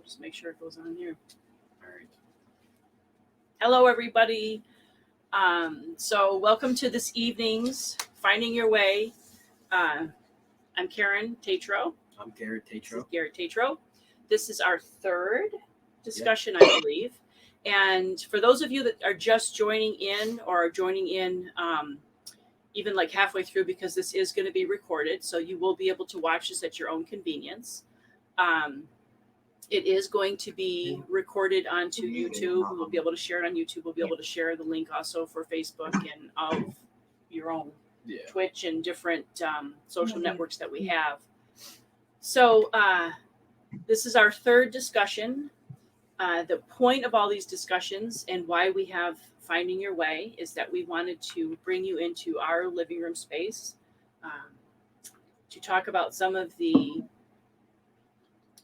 Just make sure it goes on here. All right. Hello, everybody. So welcome to this evening's Finding Your Way. I'm Karen Tatro. I'm Garrett Tatro. Garrett Tatro. This is our third discussion, I believe. And for those of you that are just joining in or are joining in even like halfway through, because this is going to be recorded, so you will be able to watch this at your own convenience. It is going to be recorded onto YouTube. We'll be able to share it on YouTube. We'll be able to share the link also for Facebook and of your own Twitch and different social networks that we have. So this is our third discussion. The point of all these discussions and why we have Finding Your Way is that we wanted to bring you into our living room space to talk about some of the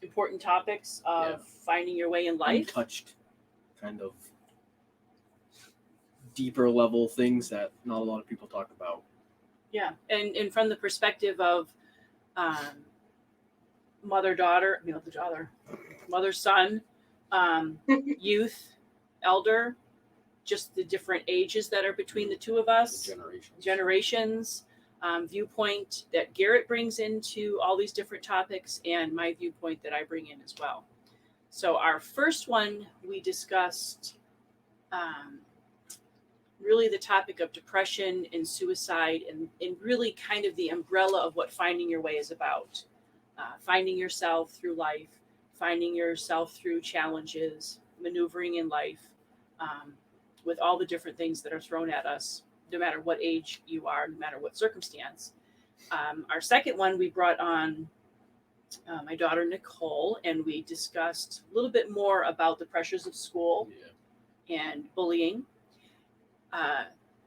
important topics of finding your way in life. Untouched, kind of deeper level things that not a lot of people talk about. Yeah, and from the perspective of mother-son, youth, elder, just the different ages that are between the two of us, generations, viewpoint that Garrett brings into all these different topics, and my viewpoint that I bring in as well. So our first one, we discussed really the topic of depression and suicide, and really kind of the umbrella of what Finding Your Way is about. Finding yourself through life, finding yourself through challenges, maneuvering in life, with all the different things that are thrown at us, no matter what age you are, no matter what circumstance. Our second one, we brought on my daughter, Nicole, and we discussed a little bit more about the pressures of school and bullying.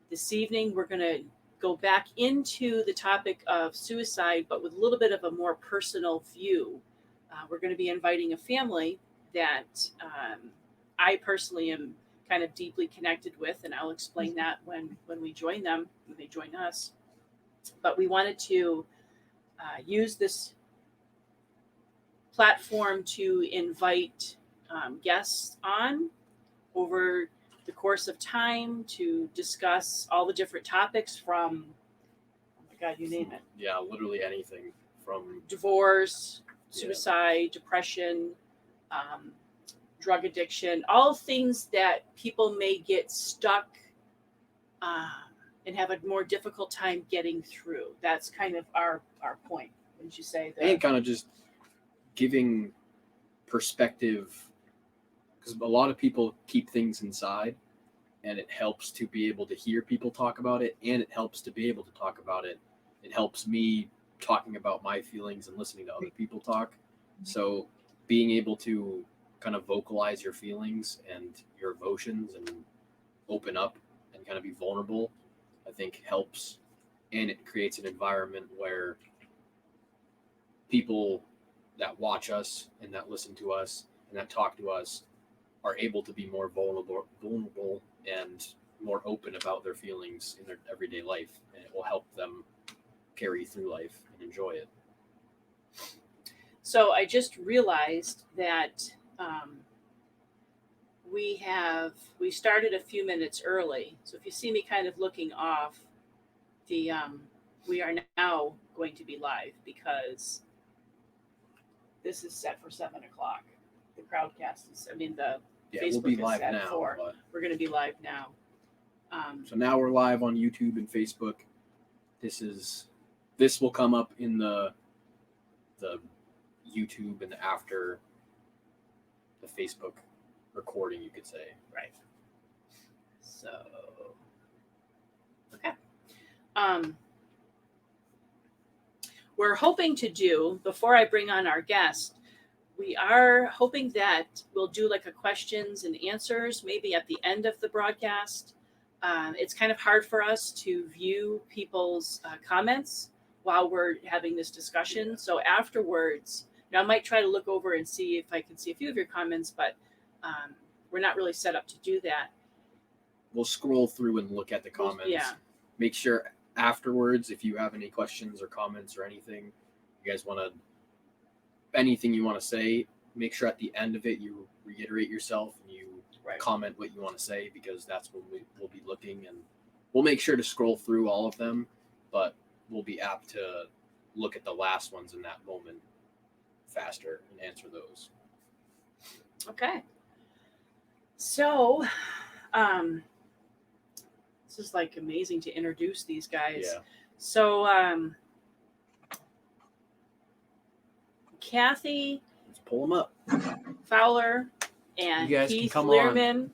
This evening, we're going to go back into the topic of suicide, but with a little bit of a more personal view. We're going to be inviting a family that I personally am kind of deeply connected with, and I'll explain that when we join them, when they join us. But we wanted to use this platform to invite guests on over the course of time to discuss all the different topics from, oh my God, you name it. Yeah, literally anything from divorce, suicide, depression, drug addiction, all things that people may get stuck and have a more difficult time getting through. That's kind of our point. Wouldn't you say that? And kind of just giving perspective, because a lot of people keep things inside, and it helps to be able to hear people talk about it, and it helps to be able to talk about it. It helps me talking about my feelings and listening to other people talk. So being able to kind of vocalize your feelings and your emotions and open up and kind of be vulnerable, I think helps. And it creates an environment where people that watch us and that listen to us and that talk to us are able to be more vulnerable and more open about their feelings in their everyday life. And it will help them carry through life and enjoy it. So I just realized that we started a few minutes early. So if you see me kind of looking off, we are now going to be live because this is set for 7:00. The crowdcast is, the Facebook we'll be is live at now. 4:00. We're going to be live now. So now we're live on YouTube and Facebook. This will come up in the YouTube and after the Facebook recording, you could say. Right. So, okay. We're hoping to do, before I bring on our guest, we are hoping that we'll do like a questions and answers maybe at the end of the broadcast. It's kind of hard for us to view people's comments while we're having this discussion. So afterwards, I might try to look over and see if I can see a few of your comments, but we're not really set up to do that. We'll scroll through and look at the comments. Yeah. Make sure afterwards, if you have any questions or comments or anything, you guys anything you want to say, make sure at the end of it you reiterate yourself and you Right. comment what you want to say, because that's when we'll be looking, and we'll make sure to scroll through all of them, but we'll be apt to look at the last ones in that moment faster and answer those. Okay. So, this is like amazing to introduce these guys. Yeah. So, Kathy, Let's pull them up. Fowler, and You guys Keith can come Lehrman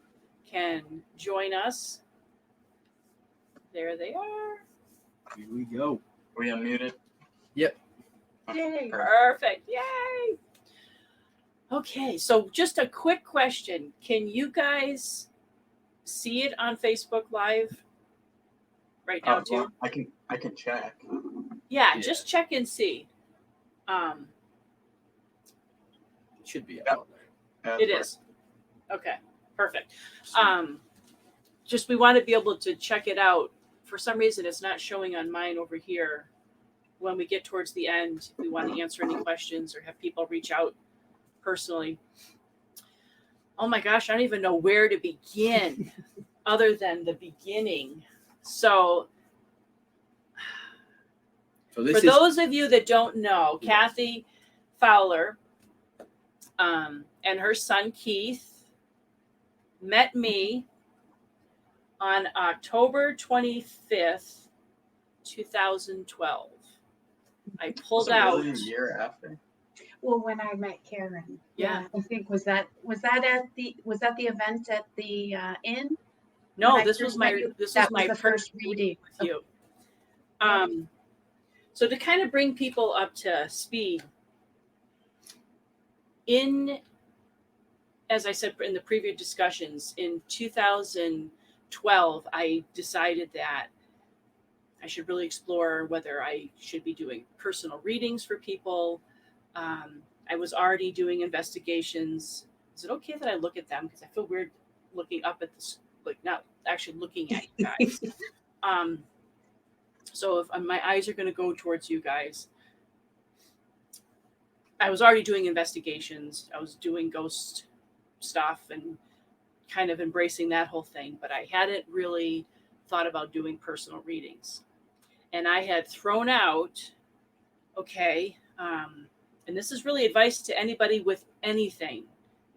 can join us. There they are. Here we go. We unmuted? Yep. Yay! Perfect. Yay! Okay, so just a quick question. Can you guys see it on Facebook Live right now too? I can check. Yeah, Yeah. just check and see. It should be Yep. out there. It is. Okay, perfect. Just we want to be able to check it out. For some reason, it's not showing on mine over here. When we get towards the end, if we want to answer any questions or have people reach out personally. Oh my gosh, I don't even know where to begin other than the beginning. So So this for is those of you that don't know, Kathy Fowler and her son Keith met me on October 25th, 2012. I pulled Was it out. really a year after? Well, when I met Karen, Yeah. I think was that the event at the inn? No, When I this first was met my you? this That was my the first personal reading with you. So to kind of bring people up to speed, as I said in the previous discussions, in 2012, I decided that I should really explore whether I should be doing personal readings for people. I was already doing investigations. Is it okay that I look at them? Because I feel weird looking up at this, like not actually looking at you guys. So if my eyes are going to go towards you guys, I was already doing investigations. I was doing ghost stuff and kind of embracing that whole thing, but I hadn't really thought about doing personal readings. And I had thrown out, okay, and this is really advice to anybody with anything.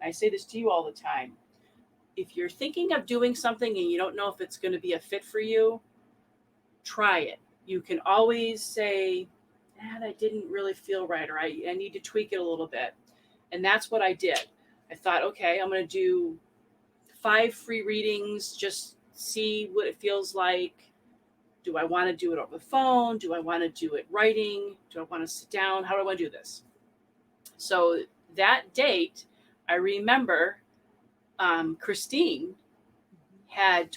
I say this to you all the time. If you're thinking of doing something and you don't know if it's going to be a fit for you, try it. You can always say, that didn't really feel right, or I need to tweak it a little bit. And that's what I did. I thought, okay, I'm going to do 5 free readings, just see what it feels like. Do I want to do it over the phone? Do I want to do it writing? Do I want to sit down? How do I want to do this? So that date, I remember Christine had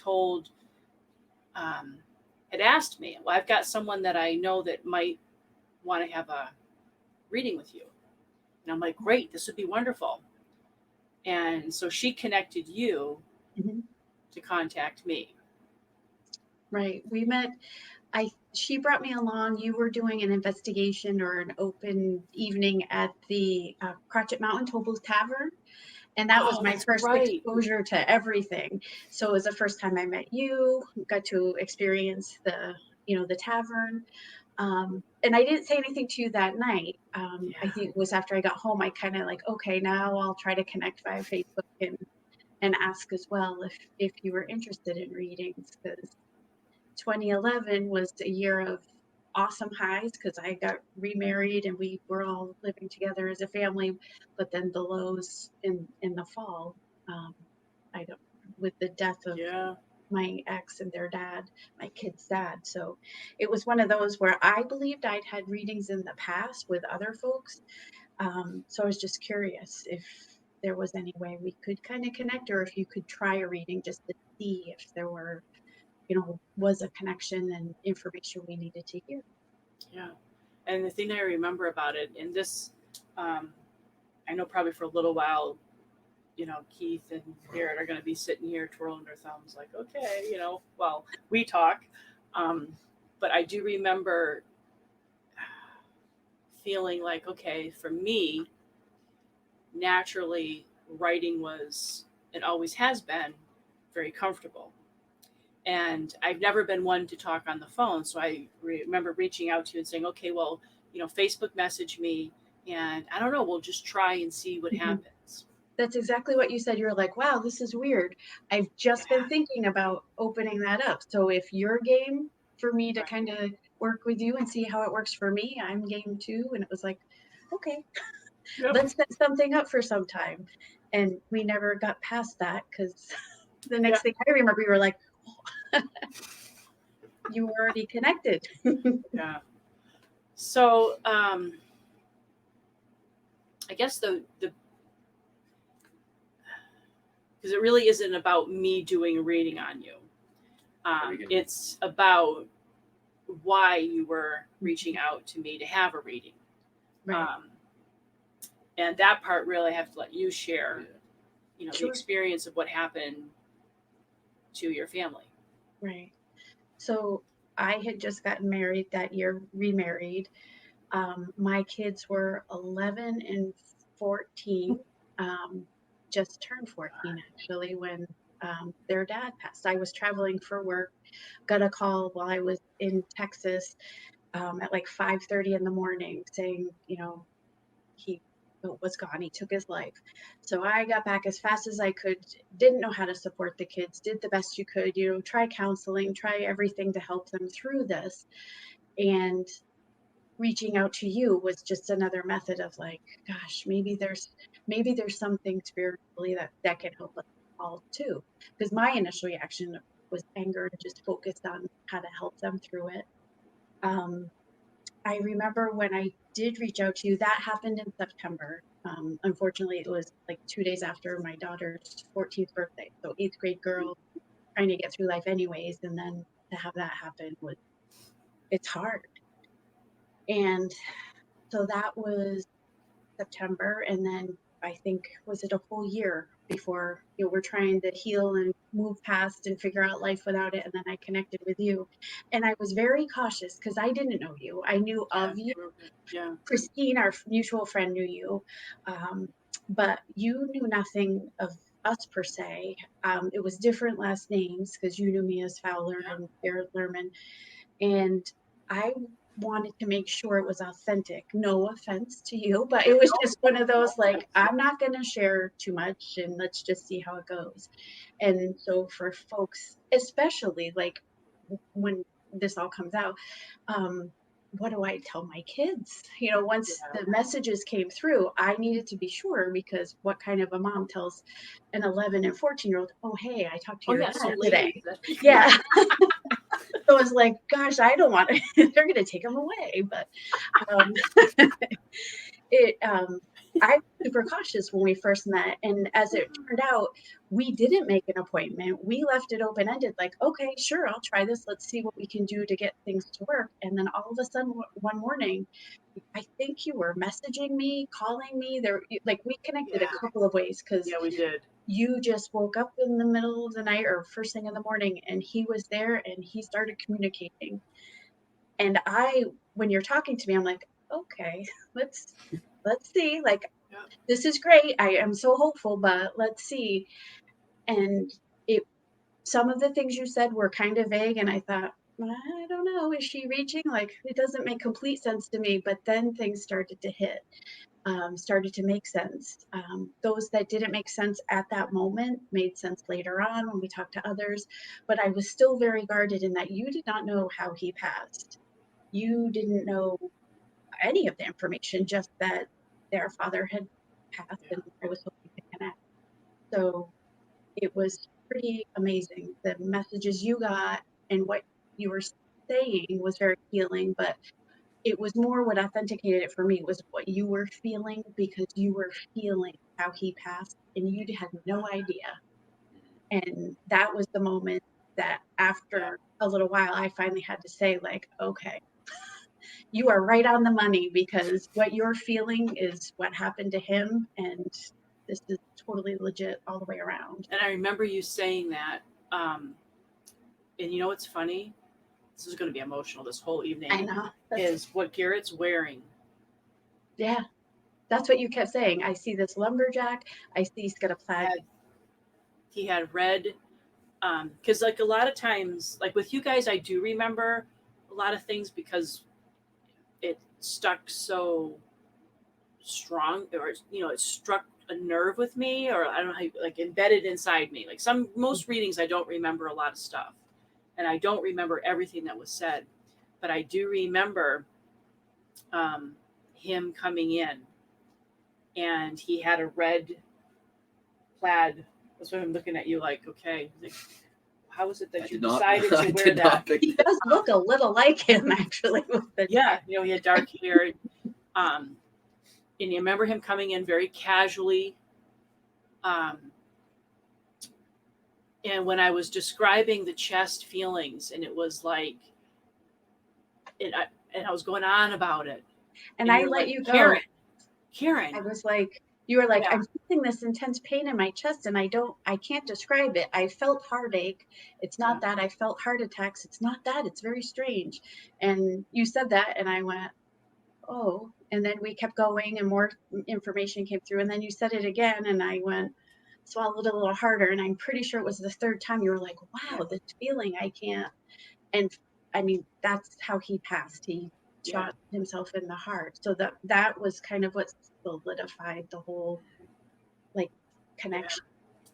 asked me, well, I've got someone that I know that might want to have a reading with you. And I'm like, great, this would be wonderful. And so she connected you to contact me. Right. We met. She brought me along. You were doing an investigation or an open evening at the Crotchet Mountain Tobo's Tavern. And that was my first exposure to everything. So it was the first time I met you, got to experience the tavern. And I didn't say anything to you that night. I think it was after I got home, I kind of like, okay, now I'll try to connect via Facebook and ask as well if you were interested in readings, because 2011 was a year of awesome highs because I got remarried and we were all living together as a family, but then the lows in the fall, with the death of my ex and their dad, my kid's dad. So it was one of those where I believed I'd had readings in the past with other folks. So I was just curious if there was any way we could kind of connect, or if you could try a reading just to see if there were, was a connection and information we needed to hear. Yeah. And the thing I remember about it, and this, I know probably for a little while, Keith and Garrett are going to be sitting here twirling their thumbs like, okay, well, we talk. But I do remember feeling like, okay, for me, naturally writing was, and always has been, very comfortable. And I've never been one to talk on the phone. So I remember reaching out to you and saying, okay, well, Facebook message me, and I don't know, we'll just try and see what Mhm. happens. That's exactly what you said. You're like, wow, this is weird. I've just been thinking about opening that up. So if you're game for me to Right. kind of work with you and see how it works for me, I'm game too. And it was like, okay, Yep. let's set something up for some time. And we never got past that because the next thing I remember, you were like, you were already connected. Yeah. So I guess the because it really isn't about me doing a reading on you. It's about why you were reaching out to me to have a reading. Right. And that part really I have to let you share, the Sure. experience of what happened to your family. Right. So I had just gotten married that year, remarried. My kids were 11 and 14, just turned 14 actually, when their dad passed. I was traveling for work, got a call while I was in Texas at like 5:30 in the morning saying, he was gone. He took his life. So I got back as fast as I could, didn't know how to support the kids, did the best you could, try counseling, try everything to help them through this. And reaching out to you was just another method of like, gosh, maybe there's something spiritually that can help us all too. Because my initial reaction was anger and just focused on how to help them through it. I remember when I did reach out to you, that happened in September. Unfortunately, it was like 2 days after my daughter's 14th birthday. So eighth grade girl trying to get through life anyways. And then to have that happen it's hard. And so that was September. And then I think, was it a full year before, we're trying to heal and move past and figure out life without it. And then I connected with you. And I was very cautious because I didn't know you. I knew of you. Yeah. Christine, our mutual friend, knew you, but you knew nothing of us per se. It was different last names because you knew me as Fowler and Garrett Lehrman. And I wanted to make sure it was authentic. No offense to you, but it was just one of those like, I'm not going to share too much and let's just see how it goes. And so for folks, especially like when this all comes out, what do I tell my kids? Once the messages came through, I needed to be sure, because what kind of a mom tells an 11 and 14-year-old, oh, hey, I talked to your dad today. Yeah. So I was like, gosh, I don't want to, they're going to take them away. But I was super cautious when we first met. And as it turned out, we didn't make an appointment. We left it open-ended, like, okay, sure, I'll try this. Let's see what we can do to get things to work. And then all of a sudden, one morning, I think you were messaging me, calling me. Like, we connected a couple of ways because we did. You just woke up in the middle of the night or first thing in the morning, and he was there and he started communicating. And when you're talking to me, I'm like, okay, let's see. Like, this is great. I am so hopeful, but let's see. And some of the things you said were kind of vague, and I thought, I don't know, is she reaching? Like, it doesn't make complete sense to me. But then things started to hit. Started to make sense. Those that didn't make sense at that moment made sense later on when we talked to others. But I was still very guarded in that you did not know how he passed. You didn't know any of the information, just that their father had passed, and I was hoping to connect. So it was pretty amazing. The messages you got and what you were saying was very healing, but it was more what authenticated it for me was what you were feeling, because you were feeling how he passed and you had no idea. And that was the moment that after a little while, I finally had to say, like, okay, you are right on the money, because what you're feeling is what happened to him. And this is totally legit all the way around. And I remember you saying that. And what's funny? This is going to be emotional this whole evening. I know. Is what Garrett's wearing. Yeah. That's what you kept saying. I see this lumberjack. I see he's got a plaid. He had red, because like a lot of times, like with you guys, I do remember a lot of things because it stuck so strong, or it struck a nerve with me, or I don't know how like embedded inside me. Like most readings, I don't remember a lot of stuff, and I don't remember everything that was said, but I do remember him coming in, and he had a red plaid. That's why I'm looking at you like, okay, like, how is it that you decided to wear that? He does look a little like him, actually. Yeah, he had dark hair. And you remember him coming in very casually. And when I was describing the chest feelings, and it was like, and I was going on about it. And I let you go. Karen. I was like, you were like, I'm feeling this intense pain in my chest, and I can't describe it. I felt heartache. It's not that. I felt heart attacks. It's not that. It's very strange. And you said that, and I went, oh. And then we kept going, and more information came through. And then you said it again, and I went, swallowed a little harder. And I'm pretty sure it was the third time you were like, wow, this feeling, I can't. And I mean, that's how he passed. He shot himself in the heart. So that was kind of what solidified the whole like connection.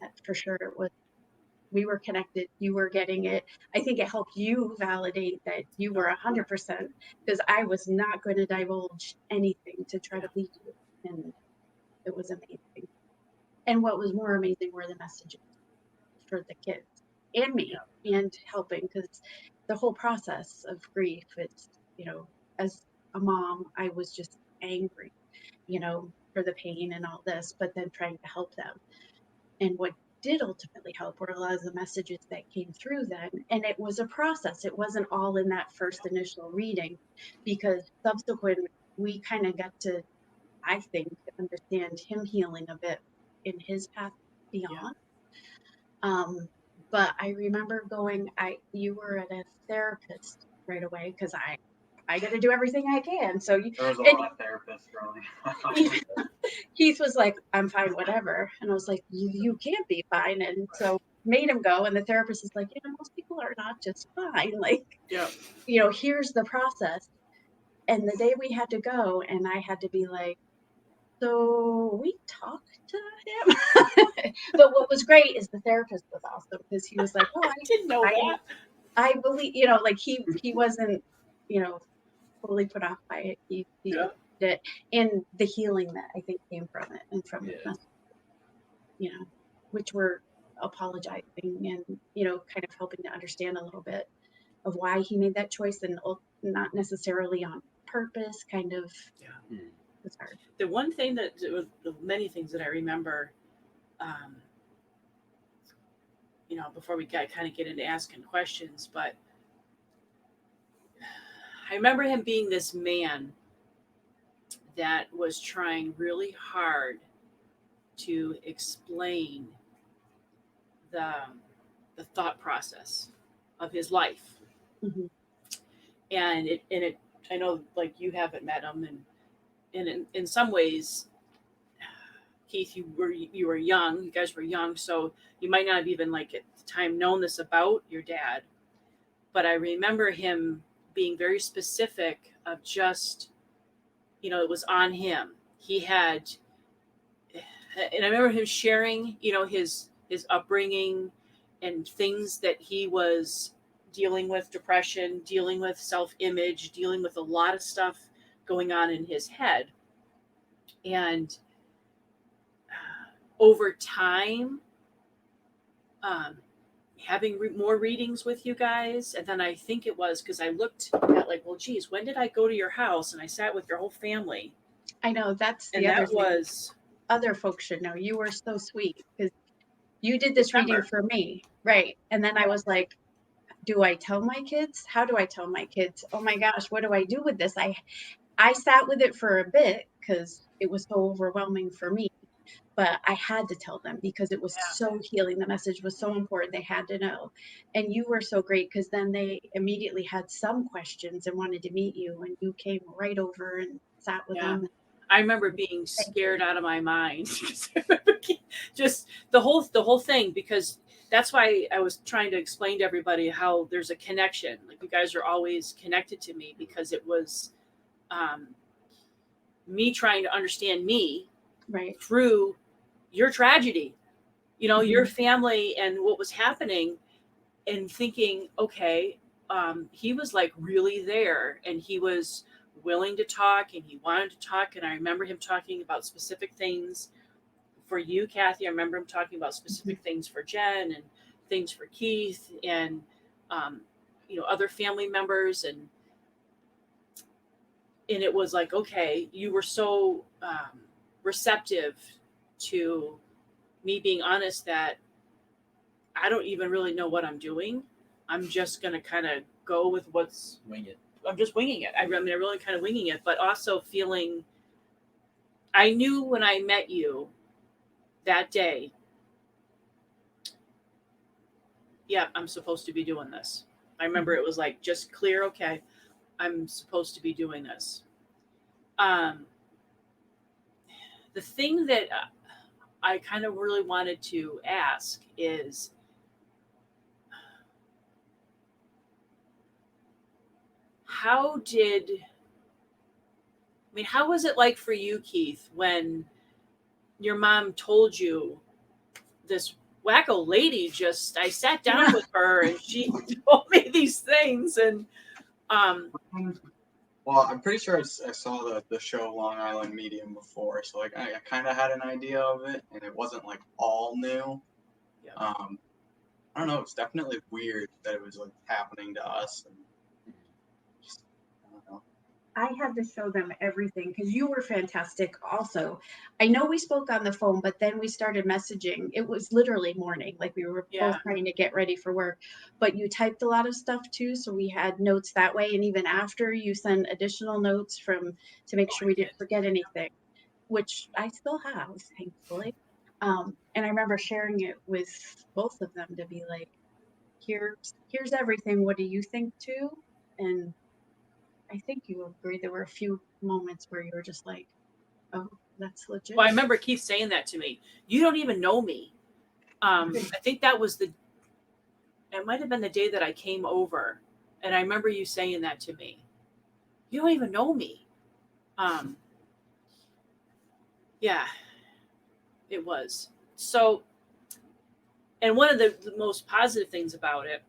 That for sure it was. We were connected. You were getting it. I think it helped you validate that you were 100%, because I was not going to divulge anything to try to lead you, and it was amazing. And what was more amazing were the messages for the kids and me, and helping, because the whole process of grief, it's, as a mom, I was just angry, for the pain and all this, but then trying to help them. And what did ultimately help were a lot of the messages that came through then. And it was a process. It wasn't all in that first initial reading, because subsequent, we kind of got to, I think, understand him healing a bit in his path beyond. But I remember you were at a therapist right away, because I got to do everything I can. So there was a lot of therapists growing up. Keith was like, I'm fine, whatever. And I was like, you can't be fine. And so made him go. And the therapist is like, most people are not just fine. Like, here's the process. And the day we had to go, and I had to be like, so we talked to him. But what was great is the therapist was awesome, because he was like, oh, I didn't know that. I believe, like he wasn't, totally put off by it. He did it, and the healing that I think came from it, and from the message, which we're apologizing and, kind of helping to understand a little bit of why he made that choice, and not necessarily on purpose, kind of. It's hard. The one thing the many things that I remember, before we kind of get into asking questions, but I remember him being this man that was trying really hard to explain the thought process of his life. Mm-hmm. And it I know, like, you haven't met him, and in some ways, Keith, you were young. You guys were young, so you might not have even, like, at the time known this about your dad. But I remember him being very specific of just, it was on him. He had, and I remember him sharing, his upbringing and things that he was dealing with, depression, dealing with self-image, dealing with a lot of stuff going on in his head. And over time, having more readings with you guys, and then I think it was because I looked at, like, well, geez, when did I go to your house and I sat with your whole family? I know, that's the other thing. Other folks should know. You were so sweet, because you did this reading for me, right? And then I was like, do I tell my kids? How do I tell my kids? Oh my gosh, what do I do with this? I sat with it for a bit, because it was so overwhelming for me, but I had to tell them, because it was so healing. The message was so important. They had to know. And you were so great, because then they immediately had some questions and wanted to meet you, and you came right over and sat with them. I remember being scared out of my mind. Just the whole thing, because that's why I was trying to explain to everybody how there's a connection. Like, you guys are always connected to me, because it was me trying to understand me Right. through your tragedy, your family and what was happening, and thinking, okay, he was like really there, and he was willing to talk, and he wanted to talk. And I remember him talking about specific things for you, Kathy. I remember him talking about specific things for Jen, and things for Keith, and other family members, and it was like, okay, you were so receptive to me being honest that I don't even really know what I'm doing. I'm just going to kind of go with Wing it. I'm just winging it. I mean, I'm really kind of winging it, but also feeling, I knew when I met you that day, yeah, I'm supposed to be doing this. I remember it was like, just clear, okay, I'm supposed to be doing this. The thing that I kind of really wanted to ask is, how was it like for you, Keith, when your mom told you this wacko lady I sat down with her and she told me these things, and Well, I'm pretty sure I saw the show Long Island Medium before, so like I kind of had an idea of it, and it wasn't like all new. Yeah. I don't know. It's definitely weird that it was like happening to us, and just, I don't know. I had to show them everything because you were fantastic also. I know we spoke on the phone, but then we started messaging. It was literally morning, like we were both trying to get ready for work. But you typed a lot of stuff too, so we had notes that way. And even after, you sent additional notes to make sure we didn't forget anything, which I still have, thankfully. And I remember sharing it with both of them to be like, here's everything. What do you think too? And I think you agreed there were a few moments where you were just like, oh, that's legit. Well, I remember Keith saying that to me. You don't even know me. I think that was it might have been the day that I came over. And I remember you saying that to me. You don't even know me. Yeah, it was. So, and one of the most positive things about it,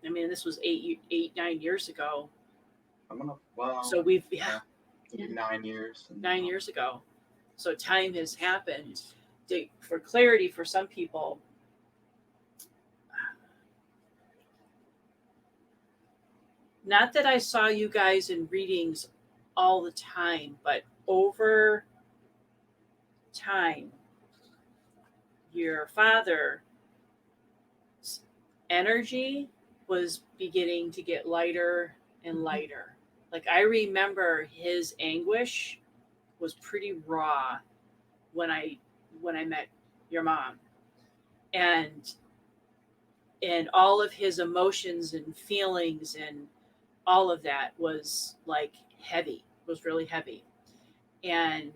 I mean, this was 9 years ago. So we've, 9 years. 9 years ago. So time has happened. For clarity, for some people, not that I saw you guys in readings all the time, but over time, your father's energy was beginning to get lighter and lighter. Like, I remember his anguish was pretty raw when I met your mom, and all of his emotions and feelings and all of that was like heavy, was really heavy. And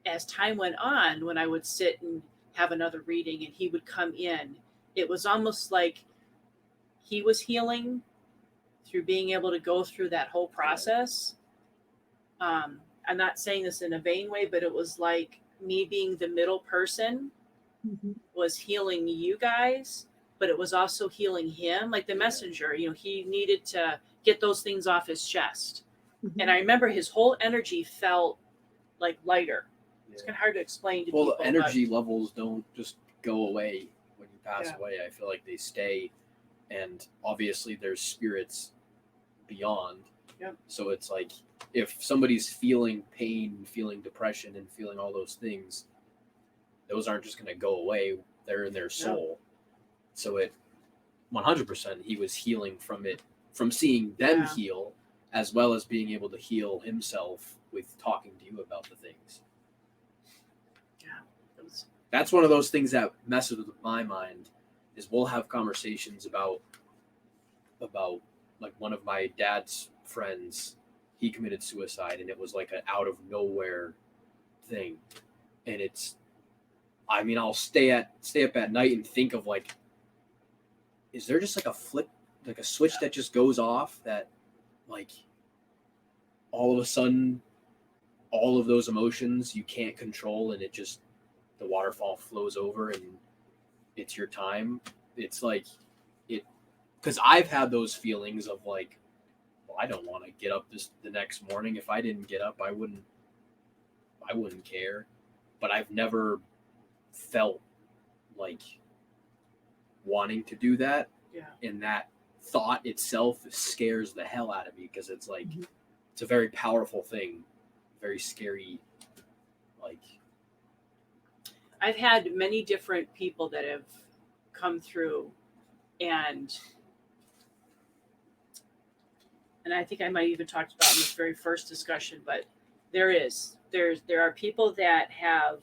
as time went on, when I would sit and have another reading and he would come in, it was almost like he was healing through being able to go through that whole process. I'm not saying this in a vain way, but it was like me being the middle person was healing you guys, but it was also healing him, like the messenger. He needed to get those things off his chest. And I remember his whole energy felt like lighter. It's kind of hard to explain to people. Well, the energy levels don't just go away when you pass away. I feel like they stay, and obviously there's spirits beyond. Yep. So it's like, if somebody's feeling pain, feeling depression, and feeling all those things, those aren't just going to go away. They're in their soul. So it 100% he was healing from it, from seeing them heal, as well as being able to heal himself with talking to you about the things. That's one of those things that messes with my mind, is we'll have conversations about like one of my dad's friends, he committed suicide, and it was like an out of nowhere thing. And it's, I mean, I'll stay up at night and think of like, is there just like a flip, like a switch that just goes off that like all of a sudden all of those emotions you can't control, and it just, the waterfall flows over and it's your time. It's like it, because I've had those feelings of like, well, I don't want to get up the next morning. If I didn't get up, I wouldn't care. But I've never felt like wanting to do that. Yeah. And that thought itself scares the hell out of me, because it's like, it's a very powerful thing, very scary. Like, I've had many different people that have come through, and I think I might even talked about in this very first discussion, but there are people that have,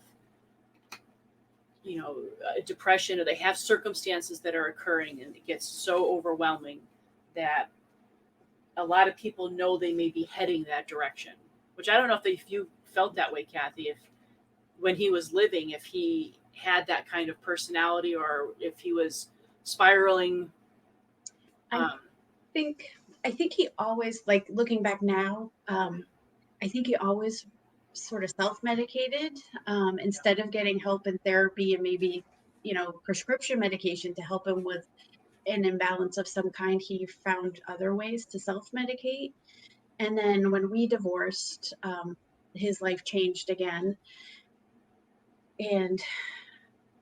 depression, or they have circumstances that are occurring, and it gets so overwhelming that a lot of people know they may be heading that direction, which I don't know if you felt that way, Kathy, if when he was living, if he had that kind of personality, or if he was spiraling. I think he always, like, looking back now, I think he always sort of self-medicated, instead of getting help in therapy and maybe, prescription medication to help him with an imbalance of some kind. He found other ways to self-medicate. And then when we divorced, his life changed again. And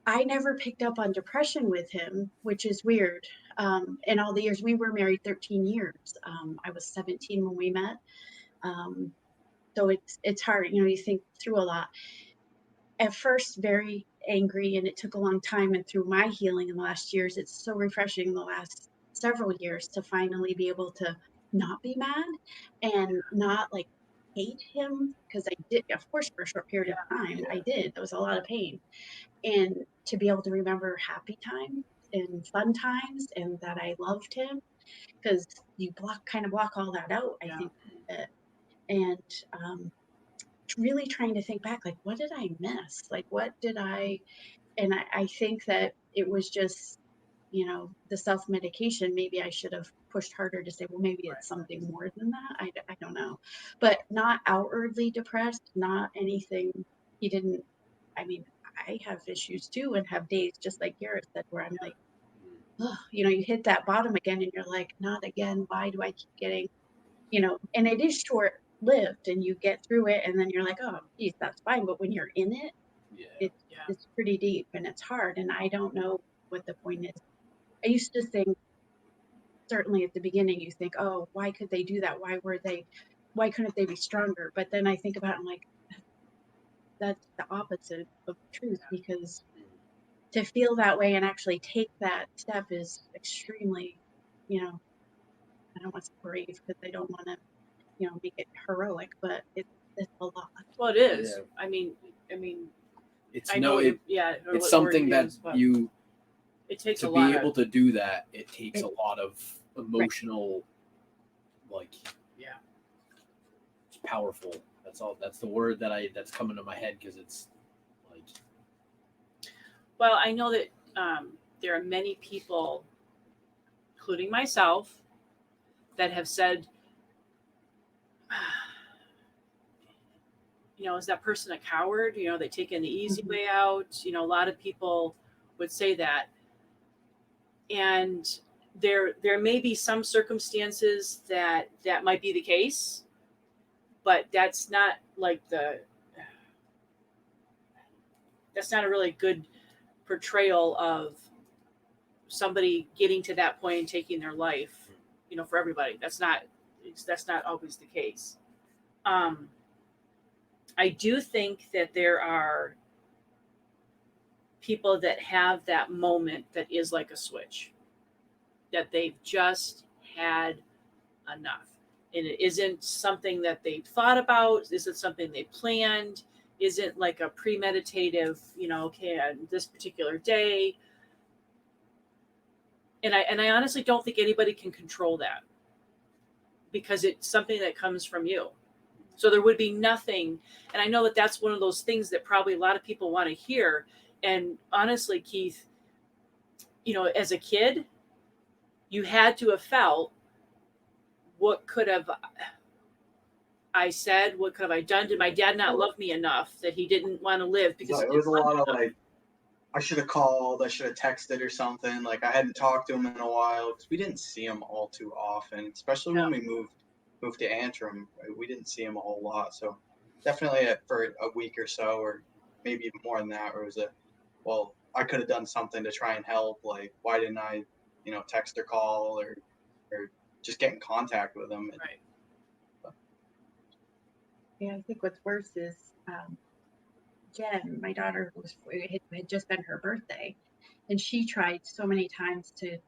I never picked up on depression with him, which is weird. In all the years, we were married 13 years. I was 17 when we met. So it's hard, you think through a lot. At first, very angry, and it took a long time. And through my healing in the last years, it's so refreshing the last several years to finally be able to not be mad and not like hate him, because I did, of course, for a short period of time. I did. There was a lot of pain. And to be able to remember happy times and fun times, and that I loved him, because you block all that out, I think. And really trying to think back, like, what did I miss? Like, what did I, and I think that it was just, the self-medication. Maybe I should have pushed harder to say, well, maybe it's something more than that. I don't know. But not outwardly depressed, not anything. He didn't, I mean, I have issues too, and have days just like Garrett said, where I'm like, oh, you hit that bottom again, and you're like, not again. Why do I keep getting, and it is short lived, and you get through it, and then you're like, oh, geez, that's fine. But when you're in it, it's pretty deep, and it's hard. And I don't know what the point is. I used to think, certainly at the beginning, you think, oh, why could they do that? Why couldn't they be stronger? But then I think about it, I'm like, that's the opposite of truth, because to feel that way and actually take that step is extremely, I don't want to say brave, because I don't want to, make it heroic, but it's a lot. Well, it is. Yeah. I mean, it's it's something that you. It takes to a lot be able to do that. It takes a lot of emotional, it's powerful. That's all. That's the word that's coming to my head, because it's like. Well, I know that there are many people, including myself, that have said, is that person a coward? They take in the easy way out. A lot of people would say that. And there may be some circumstances that might be the case, but that's not that's not a really good portrayal of somebody getting to that point and taking their life, for everybody. That's not always the case. I do think that there are people that have that moment that is like a switch, that they've just had enough. And it isn't something that they've thought about, isn't something they planned, isn't like a premeditative, okay, on this particular day. And I honestly don't think anybody can control that. because it's something that comes from you. So there would be nothing. And I know that that's one of those things that probably a lot of people want to hear. And honestly, Keith, as a kid, you had to have felt, what could have I said? What could have I done? Did my dad not love me enough that he didn't want to live? Because it was a lot of like, I should have called, I should have texted or something. Like I hadn't talked to him in a while because we didn't see him all too often, especially when we moved to Antrim. We didn't see him a whole lot. So definitely for a week or so, or maybe even more than that, where it was well, I could have done something to try and help. Like, why didn't I, text or call or just get in contact with him? Right. Yeah, I think what's worse is Jen, my daughter, it had just been her birthday, and she tried so many times to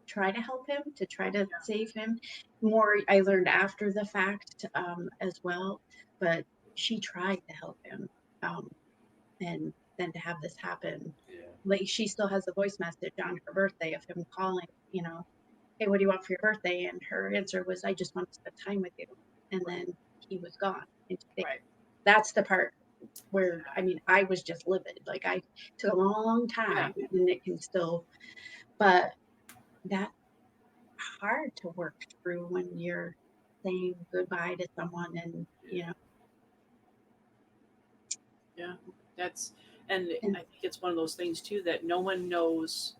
try to help him, to try to save him. More, I learned after the fact as well, but she tried to help him, and then to have this happen, like she still has a voice message on her birthday of him calling, hey, what do you want for your birthday? And her answer was, I just want to spend time with you. And then he was gone. And that's the part where, I was just livid. Like I took a long time, and it can still, but that's hard to work through when you're saying goodbye to someone, and and I think it's one of those things too that no one knows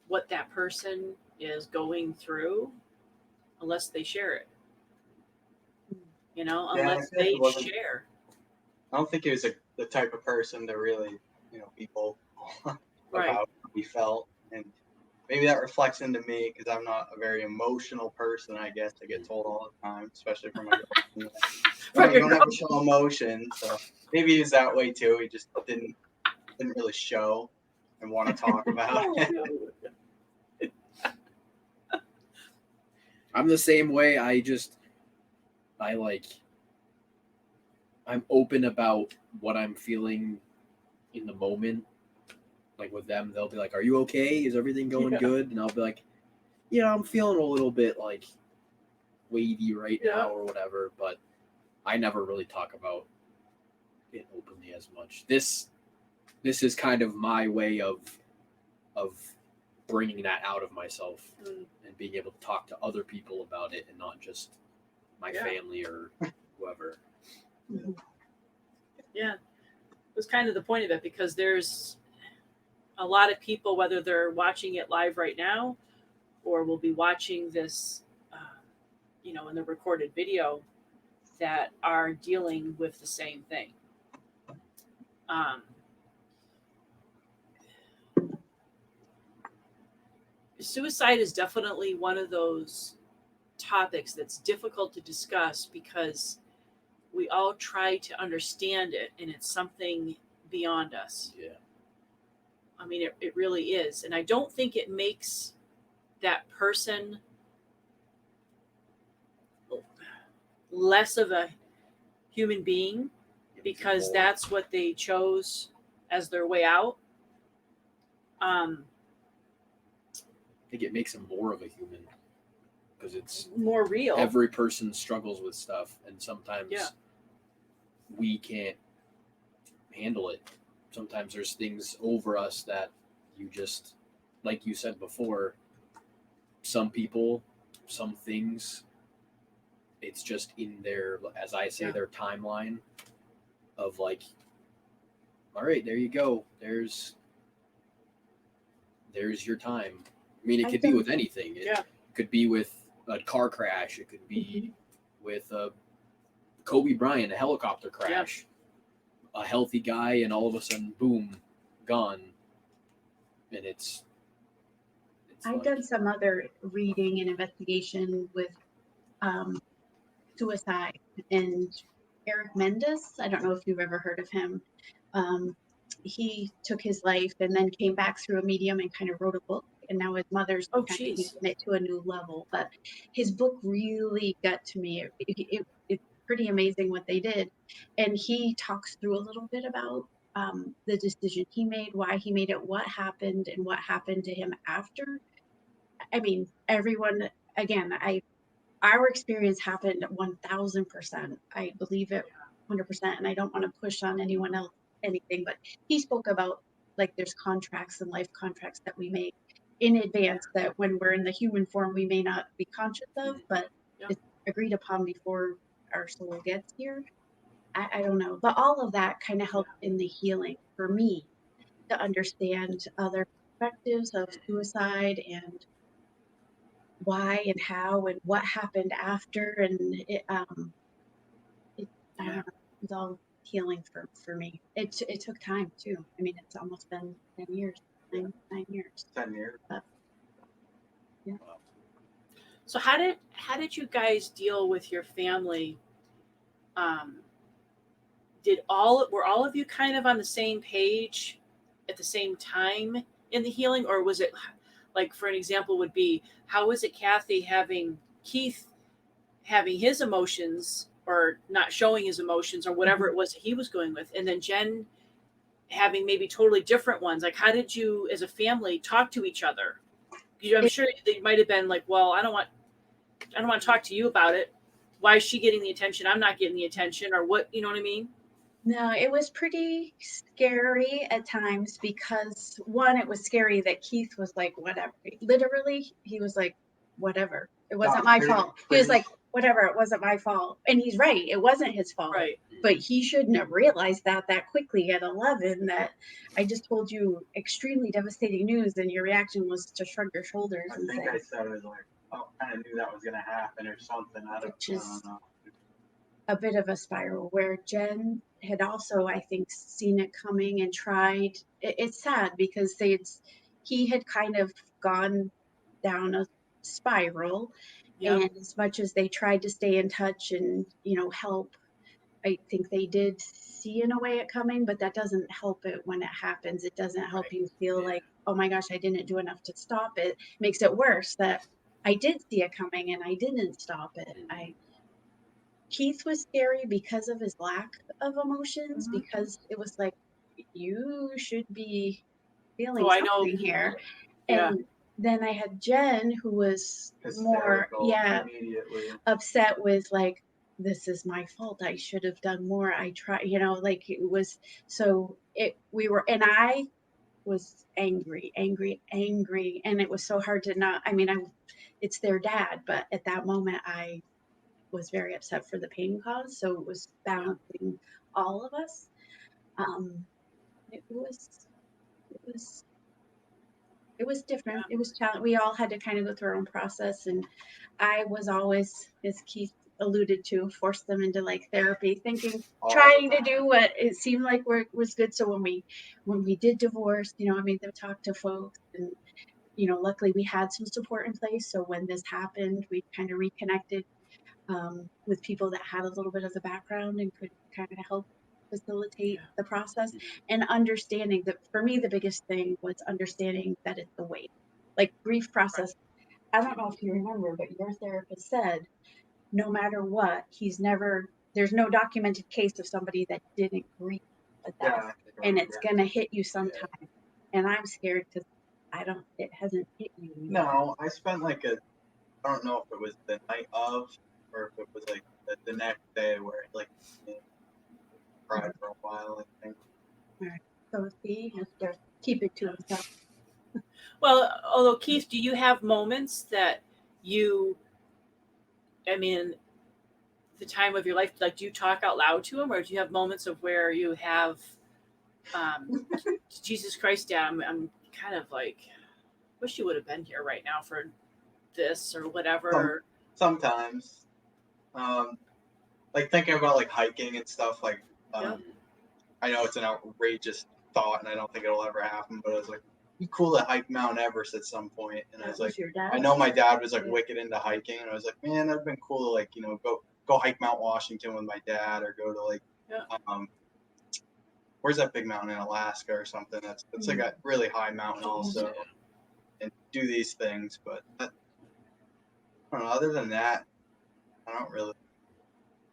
what that person is going through unless they share it. Unless they share. I don't think he was the type of person to really, be vocal about how he felt. And maybe that reflects into me because I'm not a very emotional person, I guess. I get told all the time, especially from my girlfriend. You don't ever show emotion. So maybe he's that way too. He just didn't really show and want to talk about it. I'm the same way. I'm open about what I'm feeling in the moment. Like with them, they'll be like, "Are you okay? Is everything going good?" And I'll be like, I'm feeling a little bit like wavy right now or whatever, but I never really talk about it openly as much. This is kind of my way of bringing that out of myself and being able to talk to other people about it and not just my family or whoever. Yeah, it was kind of the point of it, because there's a lot of people, whether they're watching it live right now or will be watching this, in the recorded video, that are dealing with the same thing. Suicide is definitely one of those topics that's difficult to discuss because we all try to understand it, and it's something beyond us. Yeah. It really is. And I don't think it makes that person less of a human being because that's what they chose as their way out. I think it makes them more of a human because it's more real. Every person struggles with stuff, and sometimes we can't handle it. Sometimes there's things over us that you just, like you said before, some people, some things, it's just in their, as I say, their timeline of like, all right, there you go. There's your time. It could be with anything. It could be with a car crash. It could be with Kobe Bryant, a helicopter crash. A healthy guy, and all of a sudden, boom, gone. And I've done some other reading and investigation with suicide, and Eric Mendes. I don't know if you've ever heard of him. He took his life and then came back through a medium and kind of wrote a book. And now his mother's kind of taking it to a new level. But his book really got to me. It's pretty amazing what they did. And he talks through a little bit about the decision he made, why he made it, what happened, and what happened to him after I mean, everyone, again, our experience happened 1000%. I believe it 100%. And I don't want to push on anyone else anything, but he spoke about like there's contracts and life contracts that we make in advance that when we're in the human form, we may not be conscious of, but Yeah. it's agreed upon before our soul gets here. I don't know, but all of that kind of helped in the healing for me to understand other perspectives of suicide and why and how and what happened after. And I don't know, it's all healing for me. It took time too. I mean, it's almost been 10 years, 9 years. 10 years. Yeah. So how did you guys deal with your family? Were all of you kind of on the same page at the same time in the healing, or was it like, for an example would be, how was it Kathy having Keith having his emotions or not showing his emotions or whatever it was that he was going with, and then Jen having maybe totally different ones? Like, how did you as a family talk to each other? I'm sure they might have been like, well, I don't want to talk to you about it. Why is she getting the attention? I'm not getting the attention, or what, you know what I mean? No, it was pretty scary at times because one, it was scary that Keith was like, whatever. Literally, he was like, whatever. It wasn't my fault. He was like, whatever, it wasn't my fault. And he's right, it wasn't his fault. Right. But he shouldn't have realized that quickly at 11, that I just told you extremely devastating news and your reaction was to shrug your shoulders I and think say, I said it was like, oh, I kind of knew that was going to happen or something. I don't know. A bit of a spiral where Jen had also, I think, seen it coming and tried. It's sad because he had kind of gone down a spiral, Yep. and as much as they tried to stay in touch and help, I think they did see in a way it coming, but that doesn't help it when it happens. It doesn't help you feel like, oh my gosh, I didn't do enough to stop it. Makes it worse that I did see it coming and I didn't stop it. Keith was scary because of his lack of emotions, because it was like, you should be feeling I know. something here. Yeah. And then I had Jen, who was more, upset with like, this is my fault. I should have done more. I tried, like it was, and I was angry. And it was so hard to not, I mean, it's their dad, but at that moment I was very upset for the pain caused. So it was balancing all of us. It was different. It was challenging. We all had to kind of go through our own process. And I was always, as Keith alluded to, forced them into like therapy, trying to do what it seemed like was good. So when we did divorce, I made them talk to folks, and luckily we had some support in place. So when this happened, we kind of reconnected with people that had a little bit of the background and could kind of help facilitate the process, and understanding that for me the biggest thing was understanding that it's the weight, like grief process. I don't know if you remember, but your therapist said no matter what, there's no documented case of somebody that didn't grieve a death, and it's gonna hit you sometime. And I'm scared because it hasn't hit you. No, I spent I don't know if it was the night of, or if it was like the next day where cried for a while, I think. All right. So he has to keep it to himself. Well, although Keith, do you have moments that the time of your life, like, do you talk out loud to him, or do you have moments of where you have, Jesus Christ, Dad, I'm kind of like, wish you would have been here right now for this or whatever. Sometimes, thinking about hiking and stuff. I know it's an outrageous thought, and I don't think it'll ever happen. But I was like, it'd be cool to hike Mount Everest at some point. And I was like, I know my dad was wicked into hiking, and I was like, man, that'd been cool to go hike Mount Washington with my dad, or go to where's that big mountain in Alaska or something? That's like a really high mountain also, and do these things. But I don't know. Other than that, I don't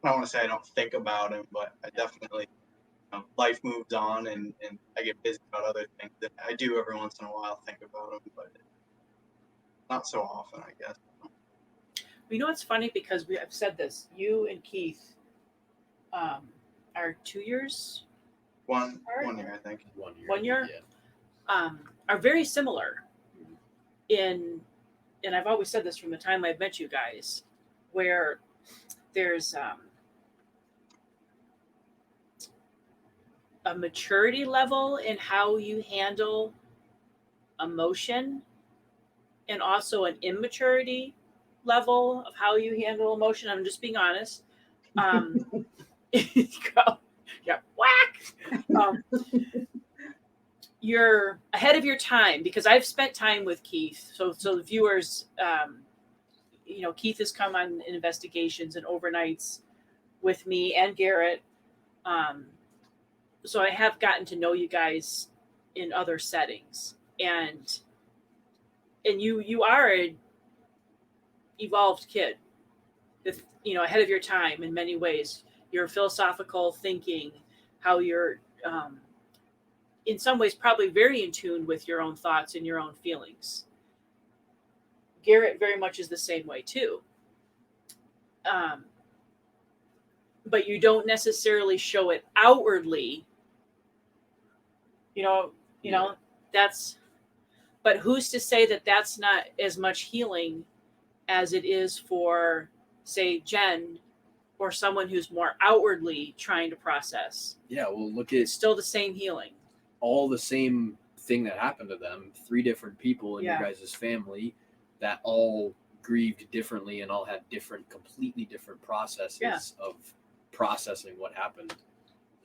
want to say I don't think about him, but I definitely, life moves on, and I get busy about other things that I do every once in a while think about him. But not so often, I guess. You know what's funny, because I've said this. You and Keith are 2 years, One Art? year, I think. 1 year. 1 year? Yeah. Are very similar in, and I've always said this from the time I've met you guys, where there's a maturity level in how you handle emotion, and also an immaturity level of how you handle emotion. I'm just being honest. Yeah, whack. You're ahead of your time, because I've spent time with Keith. So the viewers, Keith has come on investigations and overnights with me and Garrett. So I have gotten to know you guys in other settings, and you are an evolved kid, with, ahead of your time in many ways. Your philosophical thinking, how you're in some ways probably very in tune with your own thoughts and your own feelings. Garrett very much is the same way too. But you don't necessarily show it outwardly. But who's to say that that's not as much healing as it is for, say, Jen, or someone who's more outwardly trying to process? Yeah, well, look It's at still the same healing. all the same thing that happened to them. 3 different people in Yeah. your guys' family that all grieved differently and all had completely different processes of processing what happened.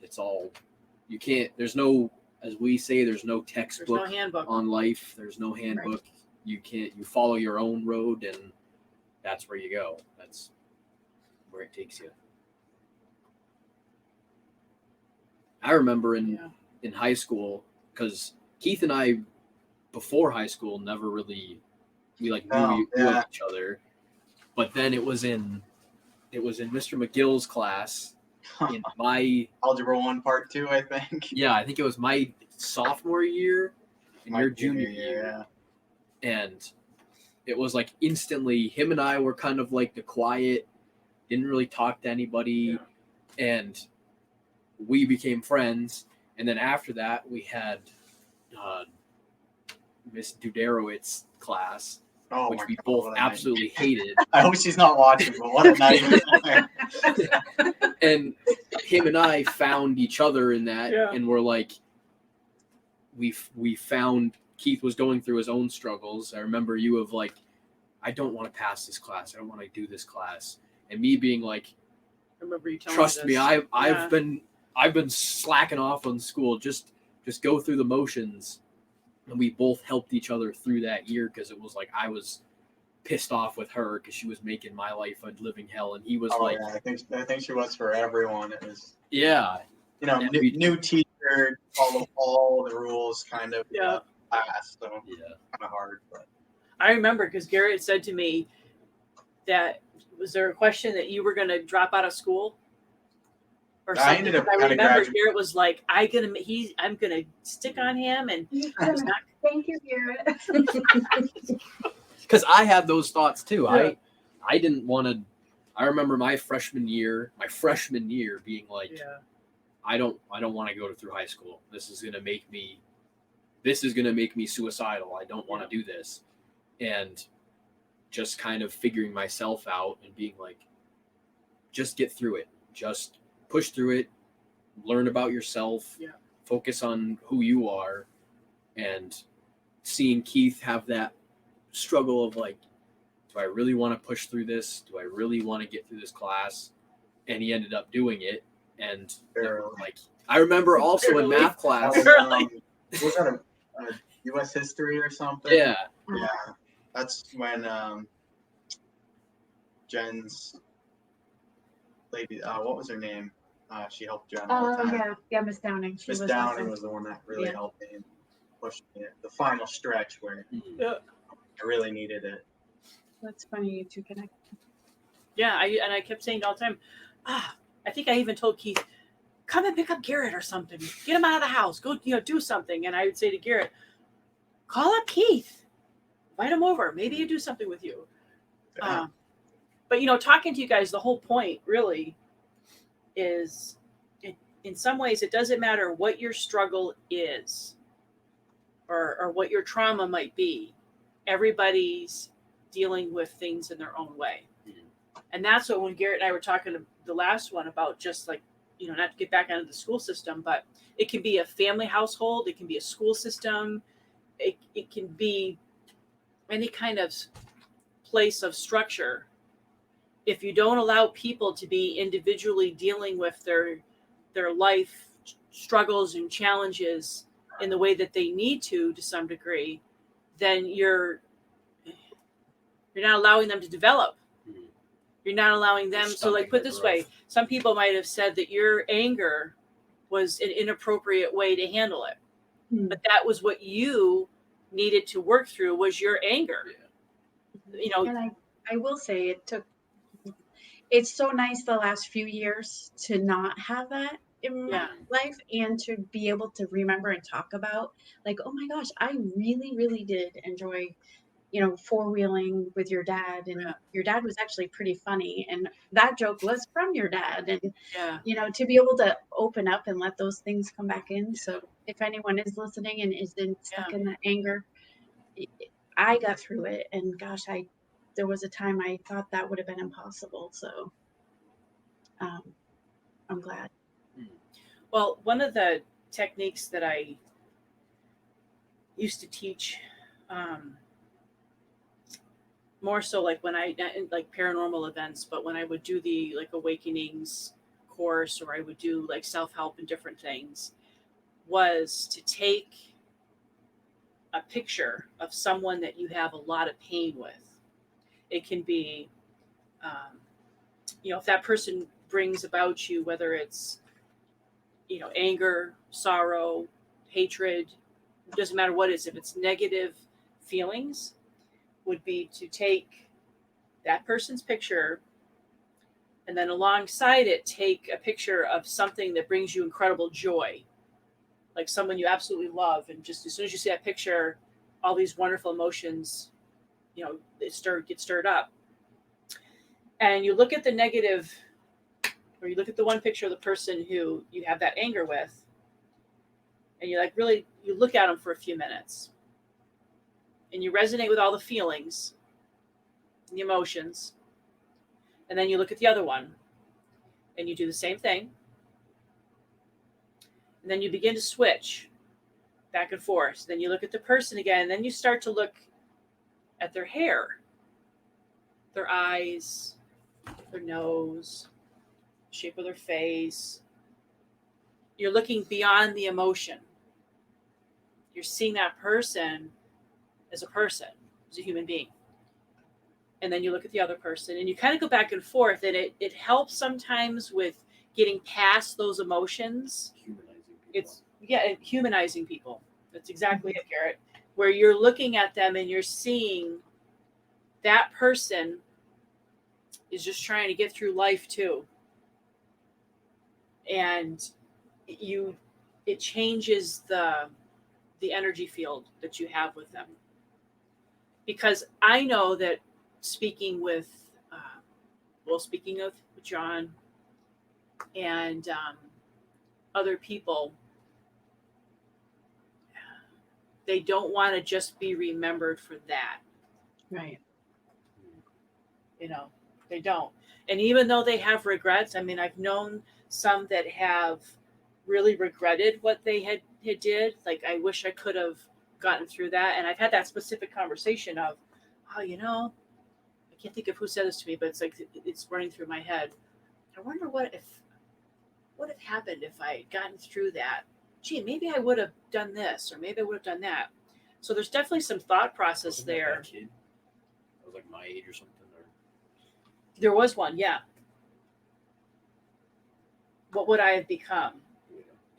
It's all, there's no, as we say, there's no textbook There's no handbook. on life. There's no handbook. You follow your own road, and that's where you go. That's where it takes you. I remember in high school, because Keith and I, before high school, never really knew each other. But then it was in Mr. McGill's class in my Algebra 1 Part 2, I think. Yeah, I think it was my sophomore year and your junior year. Yeah. And it was like instantly, him and I were kind of like the quiet, didn't really talk to anybody, and we became friends. And then after that, we had Miss Duderowitz's class, which we both absolutely hated. I hope she's not watching, but what a nightmare. And him and I found each other in that, and we're like, we found Keith was going through his own struggles. I remember you of like, I don't want to pass this class. I don't want to do this class. And me being like, I remember you telling trust me, this. I've been slacking off on school. Just go through the motions. And we both helped each other through that year, because it was like I was pissed off with her because she was making my life a living hell, and he was I think she was for everyone. It was new teacher, follow all the rules, kind of class, so kind of hard. But I remember, because Garrett said to me that, was there a question that you were going to drop out of school or something? I ended up I remember graduating. Garrett was like, I'm gonna stick on him, and Thank you, Garrett. because I had those thoughts too. I didn't want to. I remember my freshman year being like, I don't want to go through high school. This is gonna make me suicidal. I don't want to do this. And just kind of figuring myself out and being like, just get through it. Just push through it. Learn about yourself. Yeah. Focus on who you are. And seeing Keith have that struggle of like, do I really want to push through this? Do I really want to get through this class? And he ended up doing it. And like, I remember also in math class. Was that a U.S. history or something? Yeah. Yeah. That's when Jen's lady, what was her name? She helped Jen all the time. Yeah, Miss Downing. Miss Downing was the one that really helped me and pushed me at the final stretch where I really needed it. That's funny you two connect. Yeah, I kept saying all the time, I think I even told Keith, come and pick up Garrett or something. Get him out of the house. Go, do something. And I would say to Garrett, call up Keith. invite them over. Maybe you do something with you. Yeah. But talking to you guys, the whole point really is, in some ways, it doesn't matter what your struggle is or what your trauma might be. Everybody's dealing with things in their own way. And that's what, when Garrett and I were talking to the last one about, just like, not to get back onto the school system, but it can be a family household, it can be a school system, it can be any kind of place of structure. If you don't allow people to be individually dealing with their life struggles and challenges in the way that they need to some degree, then you're not allowing them to develop. You're not allowing them. So, like, put this way, some people might have said that your anger was an inappropriate way to handle it, but that was what you needed to work through, was your anger. And I will say it's so nice the last few years to not have that in my life, and to be able to remember and talk about, like, oh my gosh, I really, really did enjoy, four-wheeling with your dad, and your dad was actually pretty funny, and that joke was from your dad, and to be able to open up and let those things come back in. So if anyone is listening and isn't stuck in that anger, I got through it, and gosh, there was a time I thought that would have been impossible. So I'm glad. Well, one of the techniques that I used to teach, more so like when like paranormal events, but when I would do the like awakenings course, or I would do like self-help and different things, was to take a picture of someone that you have a lot of pain with. It can be, if that person brings about you, whether it's, anger, sorrow, hatred, it doesn't matter what it is. If it's negative feelings, would be to take that person's picture, and then alongside it, take a picture of something that brings you incredible joy, like someone you absolutely love. And just as soon as you see that picture, all these wonderful emotions, get stirred up. And you look at the negative, or you look at the one picture of the person who you have that anger with, and you look at them for a few minutes, and you resonate with all the feelings, the emotions. And then you look at the other one, and you do the same thing. And then you begin to switch back and forth. Then you look at the person again, and then you start to look at their hair, their eyes, their nose, shape of their face. You're looking beyond the emotion. You're seeing that person as a person, as a human being. And then you look at the other person, and you kind of go back and forth, and it helps sometimes with getting past those emotions. Humanizing people. That's exactly it, Garrett. Where you're looking at them and you're seeing that person is just trying to get through life too. And it changes the energy field that you have with them. Because I know that speaking with John and other people, they don't want to just be remembered for that. Right. They don't. And even though they have regrets, I've known some that have really regretted what they had did. Like, I wish I could have gotten through that. And I've had that specific conversation of, I can't think of who said this to me, but it's like, it's running through my head. I wonder what had happened if I had gotten through that. Gee, maybe I would have done this, or maybe I would have done that. So there's definitely some thought process there. That kid? I was like my age or something. There was one, yeah. What would I have become?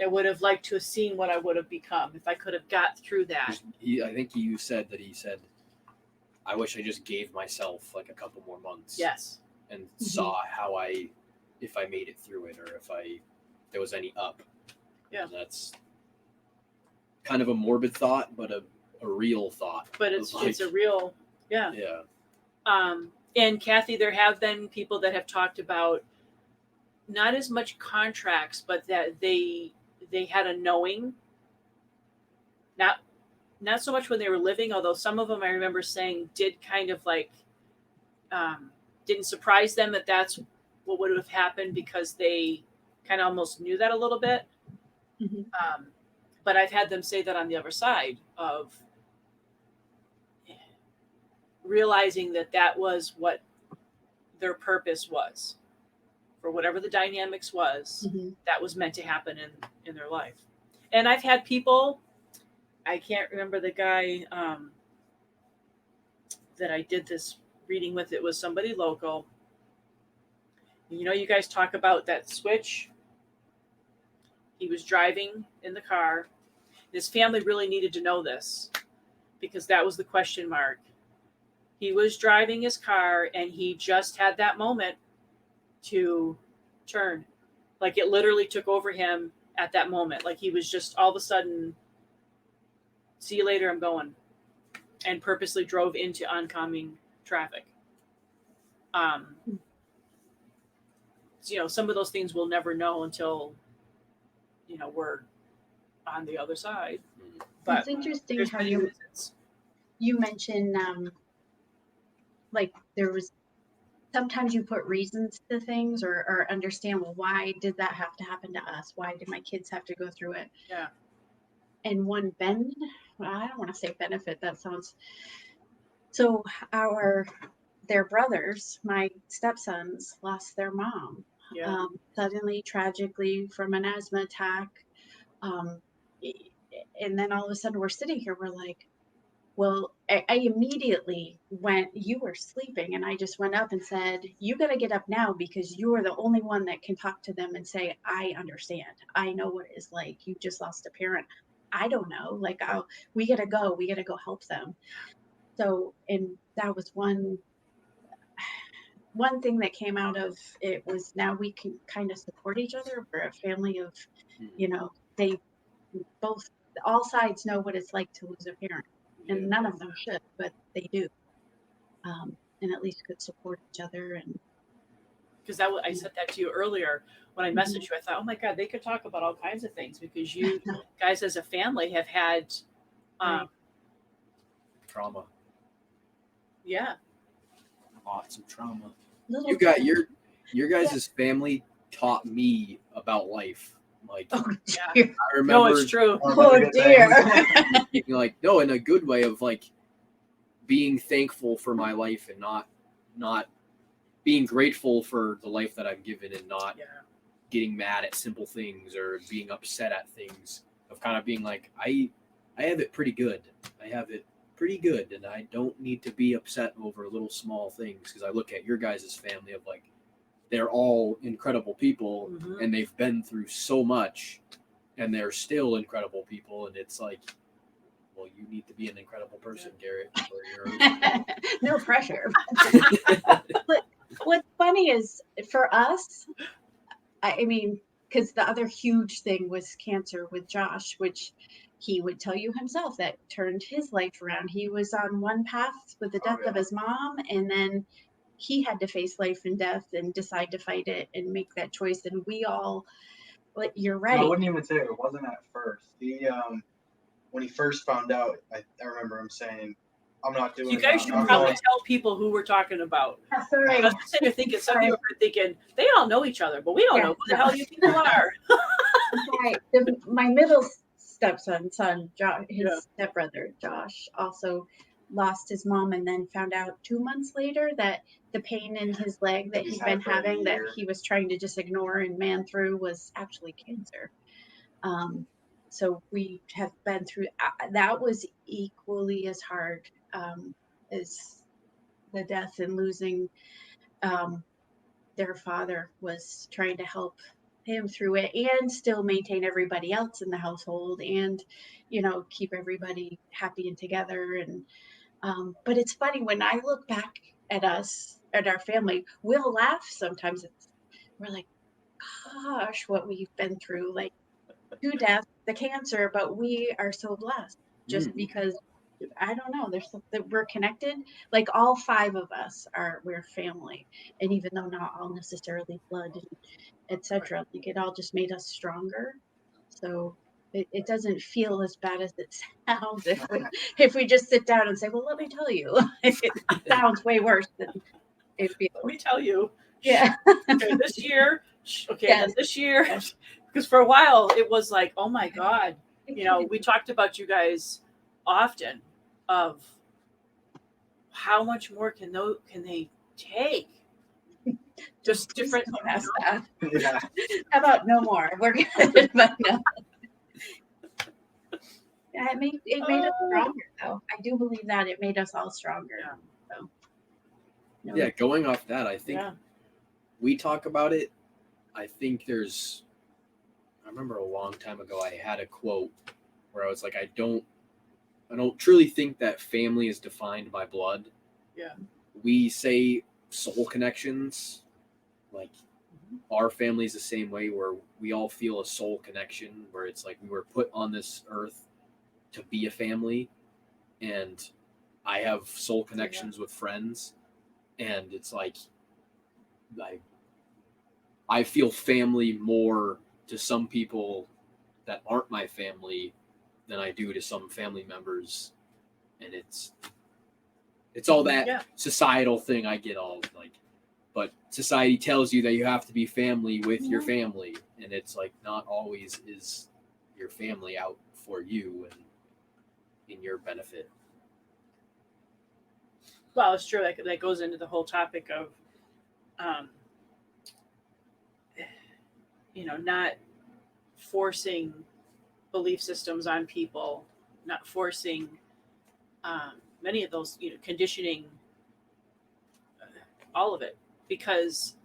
I would have liked to have seen what I would have become if I could have got through that. I think he said, I wish I just gave myself like a couple more months. Yes. And saw if I made it through it, or if there was any up. Yeah. And that's kind of a morbid thought, but a real thought. But of, it's a real, yeah. Yeah. And Kathy, there have been people that have talked about not as much contracts, but that they had a knowing, not so much when they were living, although some of them I remember saying did kind of like didn't surprise them that that's what would have happened because they kind of almost knew that a little bit. Mm-hmm. But I've had them say that on the other side of realizing that that was what their purpose was for whatever the dynamics was. Mm-hmm. That was meant to happen in their life. And I've had people, I can't remember the guy that I did this reading with. It was somebody local. You guys talk about that switch. He was driving in the car. His family really needed to know this because that was the question mark. He was driving his car and he just had that moment to turn. Like it literally took over him at that moment. Like he was just all of a sudden, see you later, I'm going. And purposely drove into oncoming traffic. Some of those things we'll never know until, we're on the other side. But it's interesting there's how many reasons. you mentioned like there was sometimes you put reasons to things or understand, well, why did that have to happen to us? Why did my kids have to go through it? Yeah. And I don't want to say benefit, that sounds so their brothers, my stepsons, lost their mom suddenly, tragically, from an asthma attack. And then all of a sudden we're sitting here, we're like, well, I immediately you were sleeping, and I just went up and said, you got to get up now because you are the only one that can talk to them and say, I understand. I know what it's like. You just lost a parent. I don't know. Like, we got to go. We got to go help them. So, and that was one thing that came out of it was now we can kind of support each other. We're a family of, they both, all sides know what it's like to lose a parent. And none of them should, but they do. And at least could support each other. And because I said that to you earlier when I messaged you. I thought, oh my God, they could talk about all kinds of things because you guys as a family have had trauma. Yeah. Lots of trauma. Little Your guys' family taught me about life. Like, oh, yeah. I remember. No, it's true. Oh dear. Like, no, in a good way of like being thankful for my life and not being grateful for the life that I'm given and not getting mad at simple things or being upset at things. Of kind of being like, I have it pretty good. I have it pretty good, and I don't need to be upset over little small things, because I look at your guys' family of like, they're all incredible people and they've been through so much and they're still incredible people, and it's like, well, you need to be an incredible person, Garrett. No pressure. But what's funny is for us, I mean, because the other huge thing was cancer with Josh, which he would tell you himself that turned his life around. He was on one path with the death of his mom, and then he had to face life and death and decide to fight it and make that choice. And we all, like, you're right. I wouldn't even say it wasn't at first. He, when he first found out, I remember him saying, I'm not doing You guys should probably tell people who we're talking about. Sorry. I was just sitting here thinking, some of you are thinking, they all know each other, but we don't know who the hell you people are. Right. My middle stepson, his stepbrother, Josh, also lost his mom and then found out 2 months later that the pain in his leg that he'd been having that he was trying to just ignore and man through was actually cancer. So we have been through, that was equally as hard as the death and losing their father, was trying to help him through it and still maintain everybody else in the household and, keep everybody happy and together. And, but it's funny when I look back at us, at our family, we'll laugh sometimes. We're like, gosh, what we've been through, like 2 deaths, the cancer, but we are so blessed just because I don't know. There's something, we're connected. Like all 5 of us we're family, and even though not all necessarily blood, etc., like it all just made us stronger. So it doesn't feel as bad as it sounds if we just sit down and say, well, let me tell you. It sounds way worse than it feels. Let me tell you. Yeah. Okay, this year. Okay, Yes. then this year. Yes. Because for a while it was like, oh my God, we talked about you guys often of how much more can they take? Just different. Don't ask that. Yeah. How about no more? We're good, but no. Yeah, it made us stronger, though. I do believe that it made us all stronger. Yeah. So, no. Yeah, going off that, I think Yeah. we talk about it. I think I remember a long time ago I had a quote where I was like, I don't truly think that family is defined by blood. Yeah. We say soul connections, like our family's the same way, where we all feel a soul connection, where it's like we were put on this earth to be a family, and I have soul connections with friends, and it's like I feel family more to some people that aren't my family than I do to some family members, and it's all that societal thing. I get all like, but society tells you that you have to be family with your family, and it's like not always is your family out for you and in your benefit. Well, it's true. That goes into the whole topic of, not forcing belief systems on people, not forcing many of those, conditioning, all of it, because,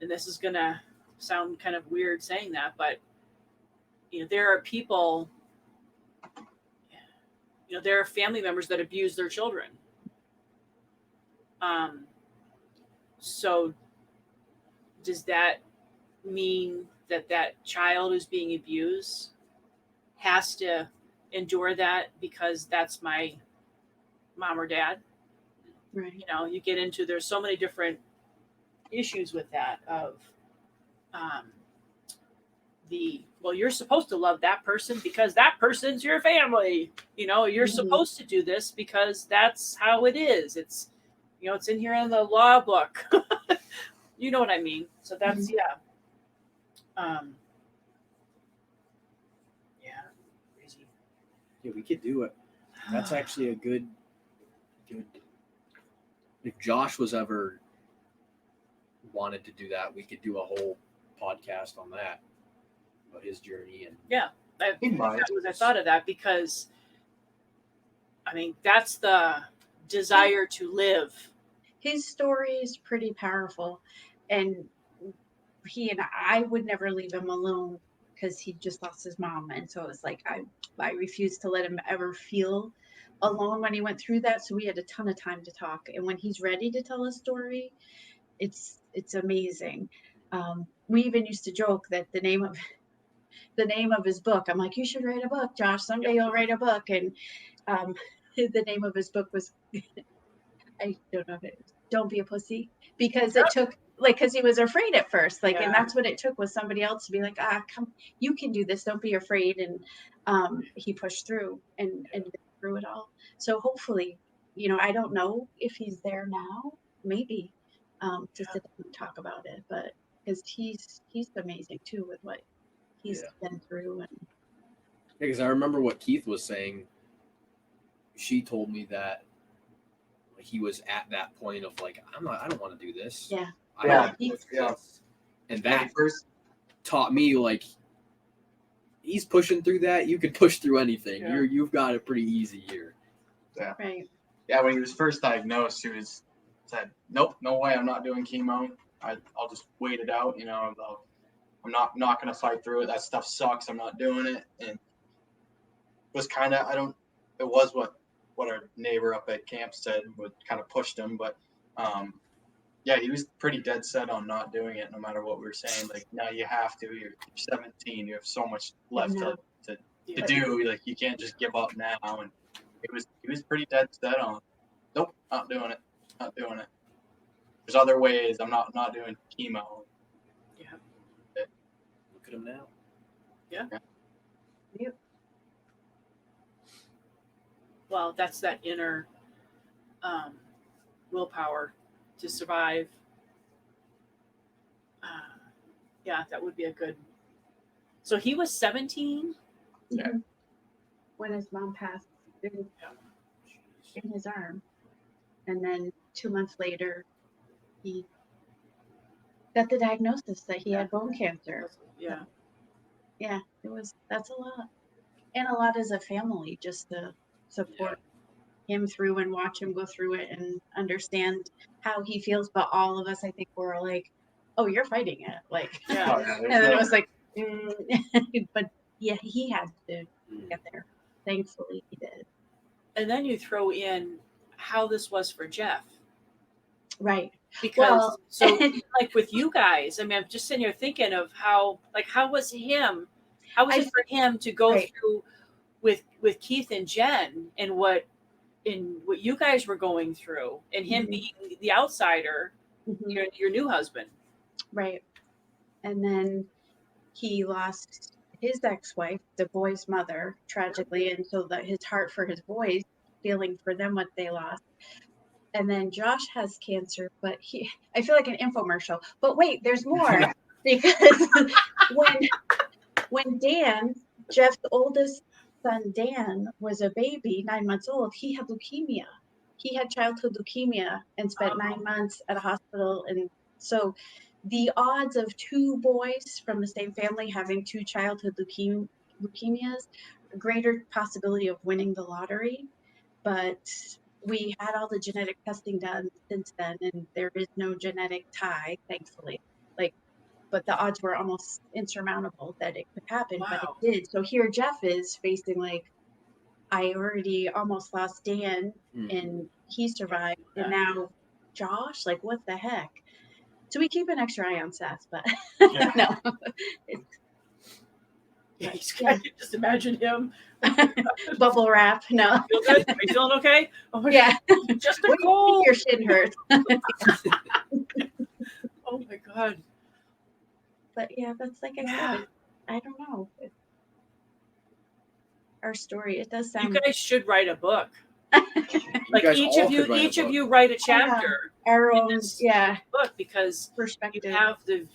and this is going to sound kind of weird saying that, but, there are people, there are family members that abuse their children. So does that mean that child who's being abused has to endure that because that's my mom or dad? Right. You get into, there's so many different issues with that of you're supposed to love that person because that person's your family. You're supposed to do this because that's how it is. It's, it's in here in the law book. You know what I mean? So that's, crazy. Yeah, we could do it. That's actually a good. If Josh was ever wanted to do that, we could do a whole podcast on that, about his journey. And I thought of that because, I mean, that's the desire to live. His story is pretty powerful, and I would never leave him alone because he just lost his mom, and so it was like I refused to let him ever feel alone when he went through that. So we had a ton of time to talk, and when he's ready to tell a story, it's amazing. We even used to joke that the name of his book, I'm like, you should write a book, Josh. Someday you'll write a book, and the name of his book was I don't know if it was Don't Be a Pussy, because it took because he was afraid at first, and that's what it took, was somebody else to be like, come, you can do this, don't be afraid. And he pushed through and through it all. So hopefully, I don't know if he's there now, maybe to sit down and talk about it, but because he's amazing too with what he's been through. And because I remember what Keith was saying. She told me that he was at that point of like, I don't want to do this. Yeah. I don't want to do this. And that first taught me, like, he's pushing through that. You can push through anything. Yeah. You've got it pretty easy here. Yeah. Right. Yeah, when he was first diagnosed, he said, nope, no way, I'm not doing chemo. I'll just wait it out. I'm not going to fight through it. That stuff sucks. I'm not doing it. And it was kind of, it was what our neighbor up at camp said, would kind of pushed him. But he was pretty dead set on not doing it, no matter what we were saying. Like, no, you have to. You're 17. You have so much left to do. Like, you can't just give up now. And He was pretty dead set on, nope, not doing it. There's other ways. I'm not doing chemo. Yeah. Look at him now. Yeah. Yep. Well, that's that inner willpower to survive. Yeah, that would be a good. So he was 17. Yeah. When his mom passed in Yeah. his arm. And then 2 months later, he got the diagnosis that he had bone cancer. Yeah. Yeah, that's a lot. And a lot as a family, just to support him through and watch him go through it and understand how he feels. But all of us, I think, were like, oh, you're fighting it. Like, Yeah. Oh, yeah, and then it was like, but yeah, he had to get there. Thankfully, he did. And then you throw in how this was for Jeff. Right. Because Well, so like with you guys, I mean, I'm just sitting here thinking of how was it for him to go Right. through with Keith and Jen and what you guys were going through, and him Mhm. being the outsider, Mhm. your new husband. Right. And then he lost his ex-wife, the boy's mother, tragically, and so that his heart for his boys, feeling for them what they lost. And then Josh has cancer, but I feel like an infomercial. But wait, there's more. Because when Dan, Jeff's oldest son Dan, was a baby, 9 months old, he had leukemia. He had childhood leukemia and spent 9 months at a hospital. And so the odds of two boys from the same family having two childhood leukemias, greater possibility of winning the lottery. But we had all the genetic testing done since then, and there is no genetic tie, thankfully. But the odds were almost insurmountable that it could happen, but it Wow. did. So here Jeff is facing like, I already almost lost Dan and he survived, and now Josh, like what the heck? So we keep an extra eye on Seth, but no. Yeah. Just imagine him. Bubble wrap, no. Feel good? Are you feeling okay? Oh, Yeah. Just a What do you cold. think your shin hurts? Oh my God. But yeah, that's like I said, I don't know. Our story, it does You sound guys should write a book. Like guys each all of you, could write a each of book. you write a chapter our in own, this yeah, book, because you perspective. have the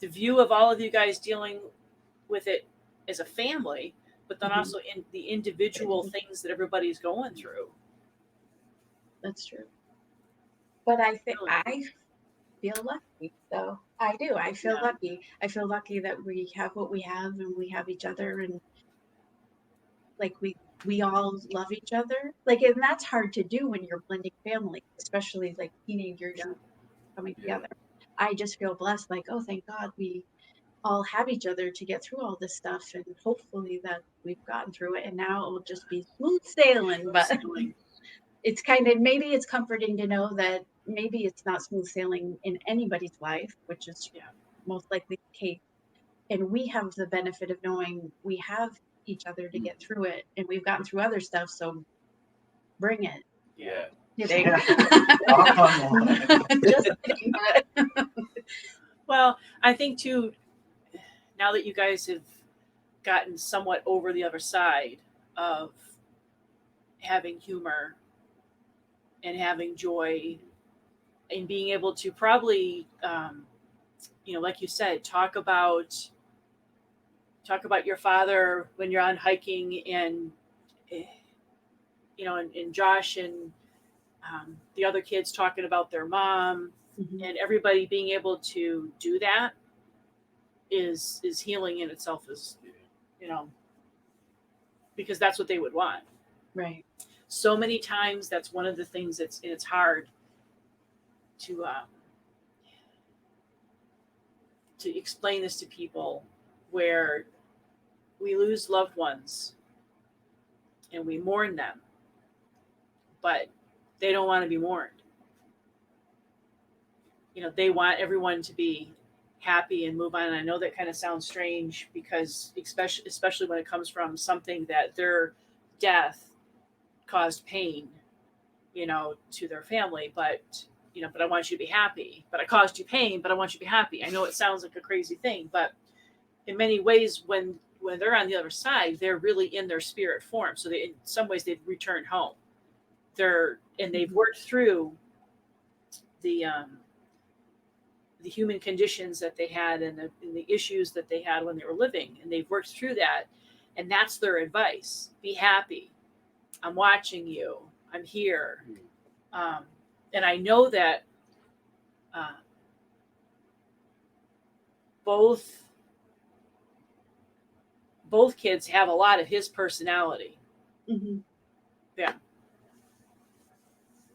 view of all of you guys dealing with it as a family, but then Mhm. also in the individual things that everybody's going through. That's true. But I think Really. I feel lucky, though. I do. I feel Yeah. lucky. I feel lucky that we have what we have and we have each other, and like we all love each other. Like, and that's hard to do when you're blending families, especially like teenagers coming together. I just feel blessed, like, oh, thank God we all have each other to get through all this stuff, and hopefully that we've gotten through it, and now it will just be smooth sailing. But it's kind of, maybe it's comforting to know that maybe it's not smooth sailing in anybody's life, which is most likely the case. And we have the benefit of knowing we have each other to get through it, and we've gotten through other stuff, so bring it. Yeah. Kidding. Just kidding. Well, I think too, now that you guys have gotten somewhat over the other side of having humor and having joy and being able to probably, like you said, talk about your father when you're on hiking, and and Josh and the other kids talking about their mom, and everybody being able to do that is healing in itself, as because that's what they would want. Right. So many times that's one of the things it's hard to explain this to people, where we lose loved ones and we mourn them, but they don't want to be mourned. They want everyone to be happy and move on. And I know that kind of sounds strange, because especially when it comes from something that their death caused pain, to their family, but but I want you to be happy. But I caused you pain, but I want you to be happy. I know it sounds like a crazy thing, but in many ways, when they're on the other side, they're really in their spirit form. So in some ways they've returned home. They've worked through the human conditions that they had and the issues that they had when they were living, and they've worked through that. And that's their advice: be happy. I'm watching you. I'm here. And I know that both kids have a lot of his personality. Mm-hmm. Yeah.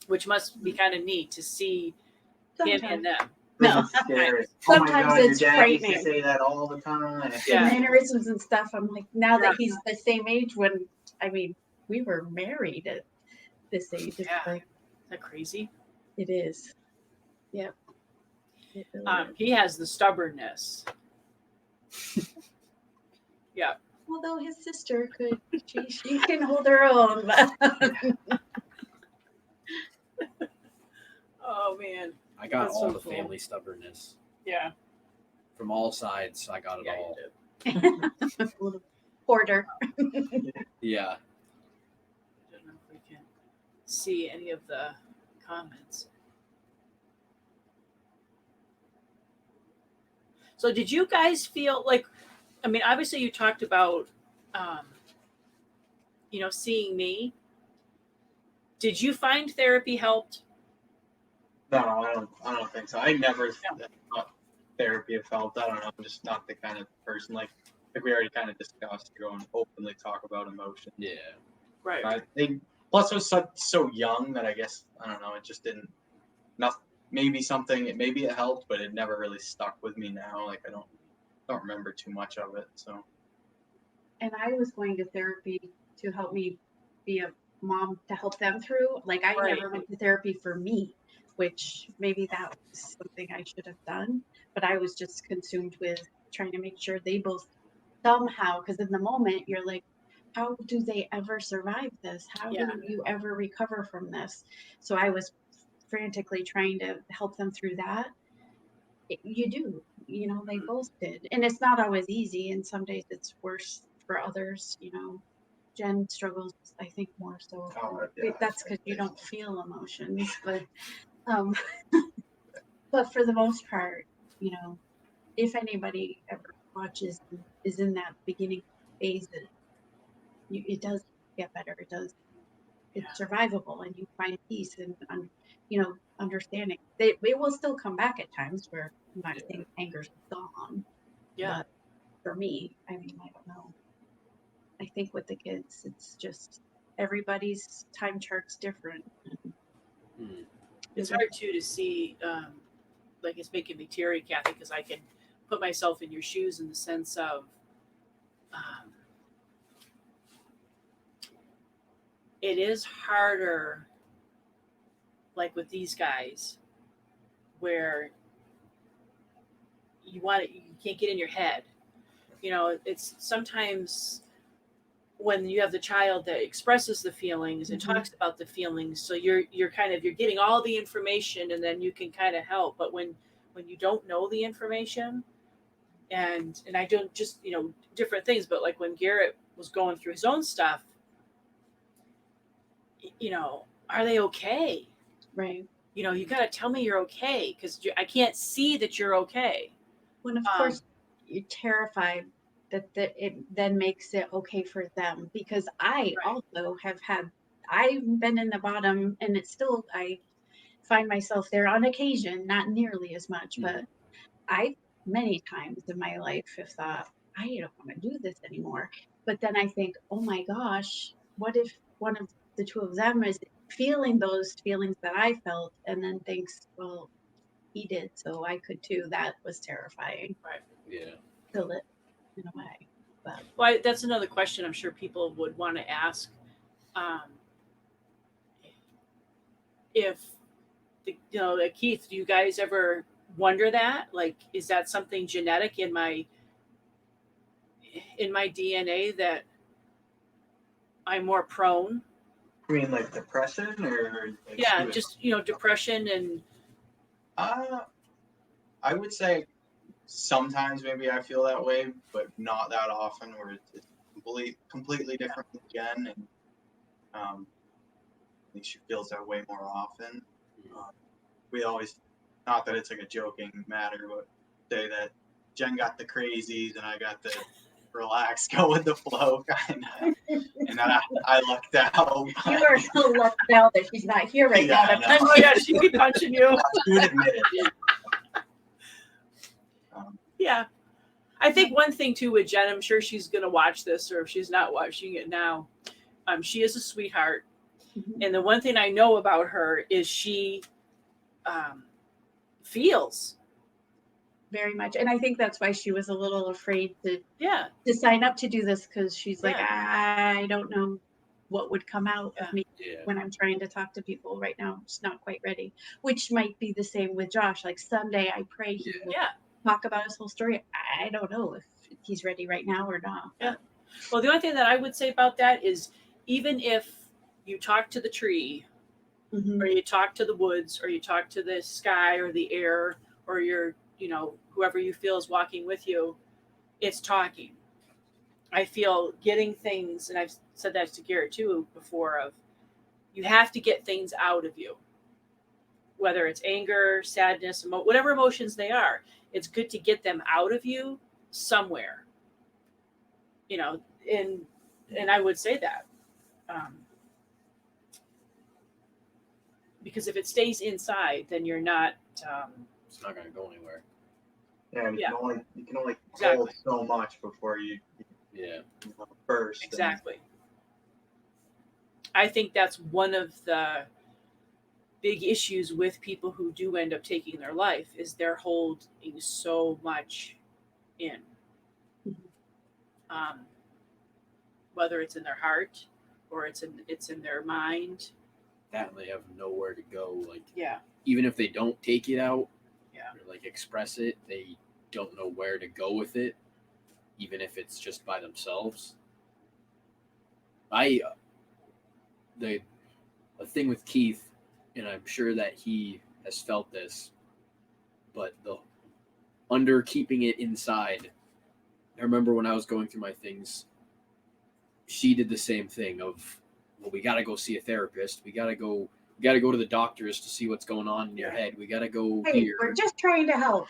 Which must be kind of neat to see him and them. No. This is scary. Sometimes oh my God, it's your dad used frightening. to say that all the time. Yeah. The mannerisms and stuff. I'm like, now Yeah. that he's the same age when, we were married at this age. It's Yeah. like, Isn't that crazy? it is. Yep. It really is. He has the stubbornness. Yeah. Although his sister could, she can hold her own. But Oh man. I got That's all so the cool. family stubbornness Yeah. from all sides. I got it Yeah, all. you did. little hoarder. Yeah. I don't know if we can see any of the comments. So did you guys feel like, obviously you talked about, seeing me. Did you find therapy helped? No, I don't think so. I never thought therapy have helped. I don't know. I'm just not the kind of person like we already kind of discussed. To go and openly talk about emotion. Yeah. Right. Plus, I was so young that I guess I don't know. It just didn't. Maybe it helped, but it never really stuck with me now. Like I don't remember too much of it. So. And I was going to therapy to help me be a mom, to help them through. Like I Right. never went to therapy for me, which maybe that was something I should have done. But I was just consumed with trying to make sure they both somehow, because in the moment you're like, how do they ever survive this? How Yeah. do you ever recover from this? So I was frantically trying to help them through that. You do, they both did. And it's not always easy. And some days it's worse for others, Jen struggles, I think, more so. Yeah, That's because you don't feel emotions, but but for the most part, if anybody ever watches and is in that beginning phase, it does get better. It's survivable, and you find peace and understanding. It will still come back at times where I'm not saying anger's gone. Yeah. But for me, I don't know. I think with the kids, it's just everybody's time chart's different. It's hard too to see, like it's making me teary, Kathy, because I can put myself in your shoes in the sense of, it is harder, like with these guys, where you can't get in your head. It's sometimes when you have the child that expresses the feelings and talks about the feelings, so you're getting all the information and then you can kind of help. But when you don't know the information, and I don't just different things, but like when Garrett was going through his own stuff, are they okay? Right. You got to tell me you're okay, because I can't see that you're okay. When of course you're terrified that it then makes it okay for them, because I also I've been in the bottom, and it's still, I find myself there on occasion, not nearly as much, but I many times in my life have thought, I don't want to do this anymore. But then I think, oh my gosh, what if one of the two of them is feeling those feelings that I felt, and then thinks, well, he did, so I could too. That was terrifying. Right. Yeah. To live in a way. But That's another question I'm sure people would want to ask. If like Keith, do you guys ever wonder that? Like, is that something genetic in my DNA that I'm more prone I mean, like depression or like Yeah, suicide? just depression and I would say sometimes maybe I feel that way, but not that often. Where it's completely different again, and I think she feels that way more often. We always, not that it's like a joking matter, but say that Jen got the crazies and I got the relax, go with the flow kind of, and then I lucked out. You are so lucked out that she's not here right Yeah, now I to know. punch oh you. yeah, she'd be punching you. She would admit it. Yeah. I think one thing too with Jen, I'm sure she's gonna watch this, or if she's not watching it now, she is a sweetheart. Mhm. And the one thing I know about her is she feels. Very much. And I think that's why she was a little afraid to Yeah. sign up to do this, because she's like, Yeah. I don't know what would come out Yeah. of me Yeah. when I'm trying to talk to people right now. I'm just not quite ready. Which might be the same with Josh. Like someday I pray he will Yeah. talk about his whole story. I don't know if he's ready right now or not. Yeah. Well, the only thing that I would say about that is even if you talk to the tree Mhm. or you talk to the woods or you talk to the sky or the air or your, whoever you feel is walking with you, it's talking. I feel getting things, and I've said that to Garrett too before, of you have to get things out of you, whether it's anger, sadness, whatever emotions they are. It's good to get them out of you somewhere, and I would say that because if it stays inside, then you're not. It's not going to go anywhere. Yeah, Yeah. you can only Exactly. hold so much before you Yeah. burst. Exactly. I think that's one of the big issues with people who do end up taking their life is they're holding so much in. Whether it's in their heart or it's in their mind. That they have nowhere to go. Like, Yeah. even if they don't take it out, Yeah. or like express it, they don't know where to go with it, even if it's just by themselves. The thing with Keith, and I'm sure that he has felt this, but the under keeping it inside. I remember when I was going through my things, she did the same thing of, well, we got to go see a therapist. We got to go to the doctors to see what's going on in your head. We got to go Hey, here. we're just trying to help.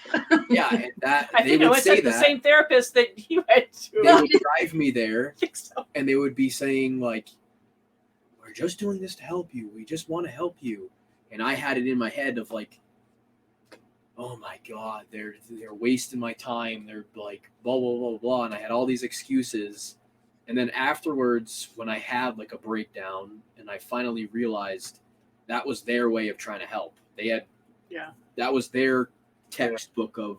Yeah, and that I they think I would went say to the that. same therapist that you went to. They would drive me there, I think so. and they would be saying like, "We're just doing this to help you. We just want to help you." And I had it in my head of like, "Oh my God, they're wasting my time. They're like blah blah blah blah." And I had all these excuses. And then afterwards, when I had like a breakdown, and I finally realized that was their way of trying to help. That was their textbook of,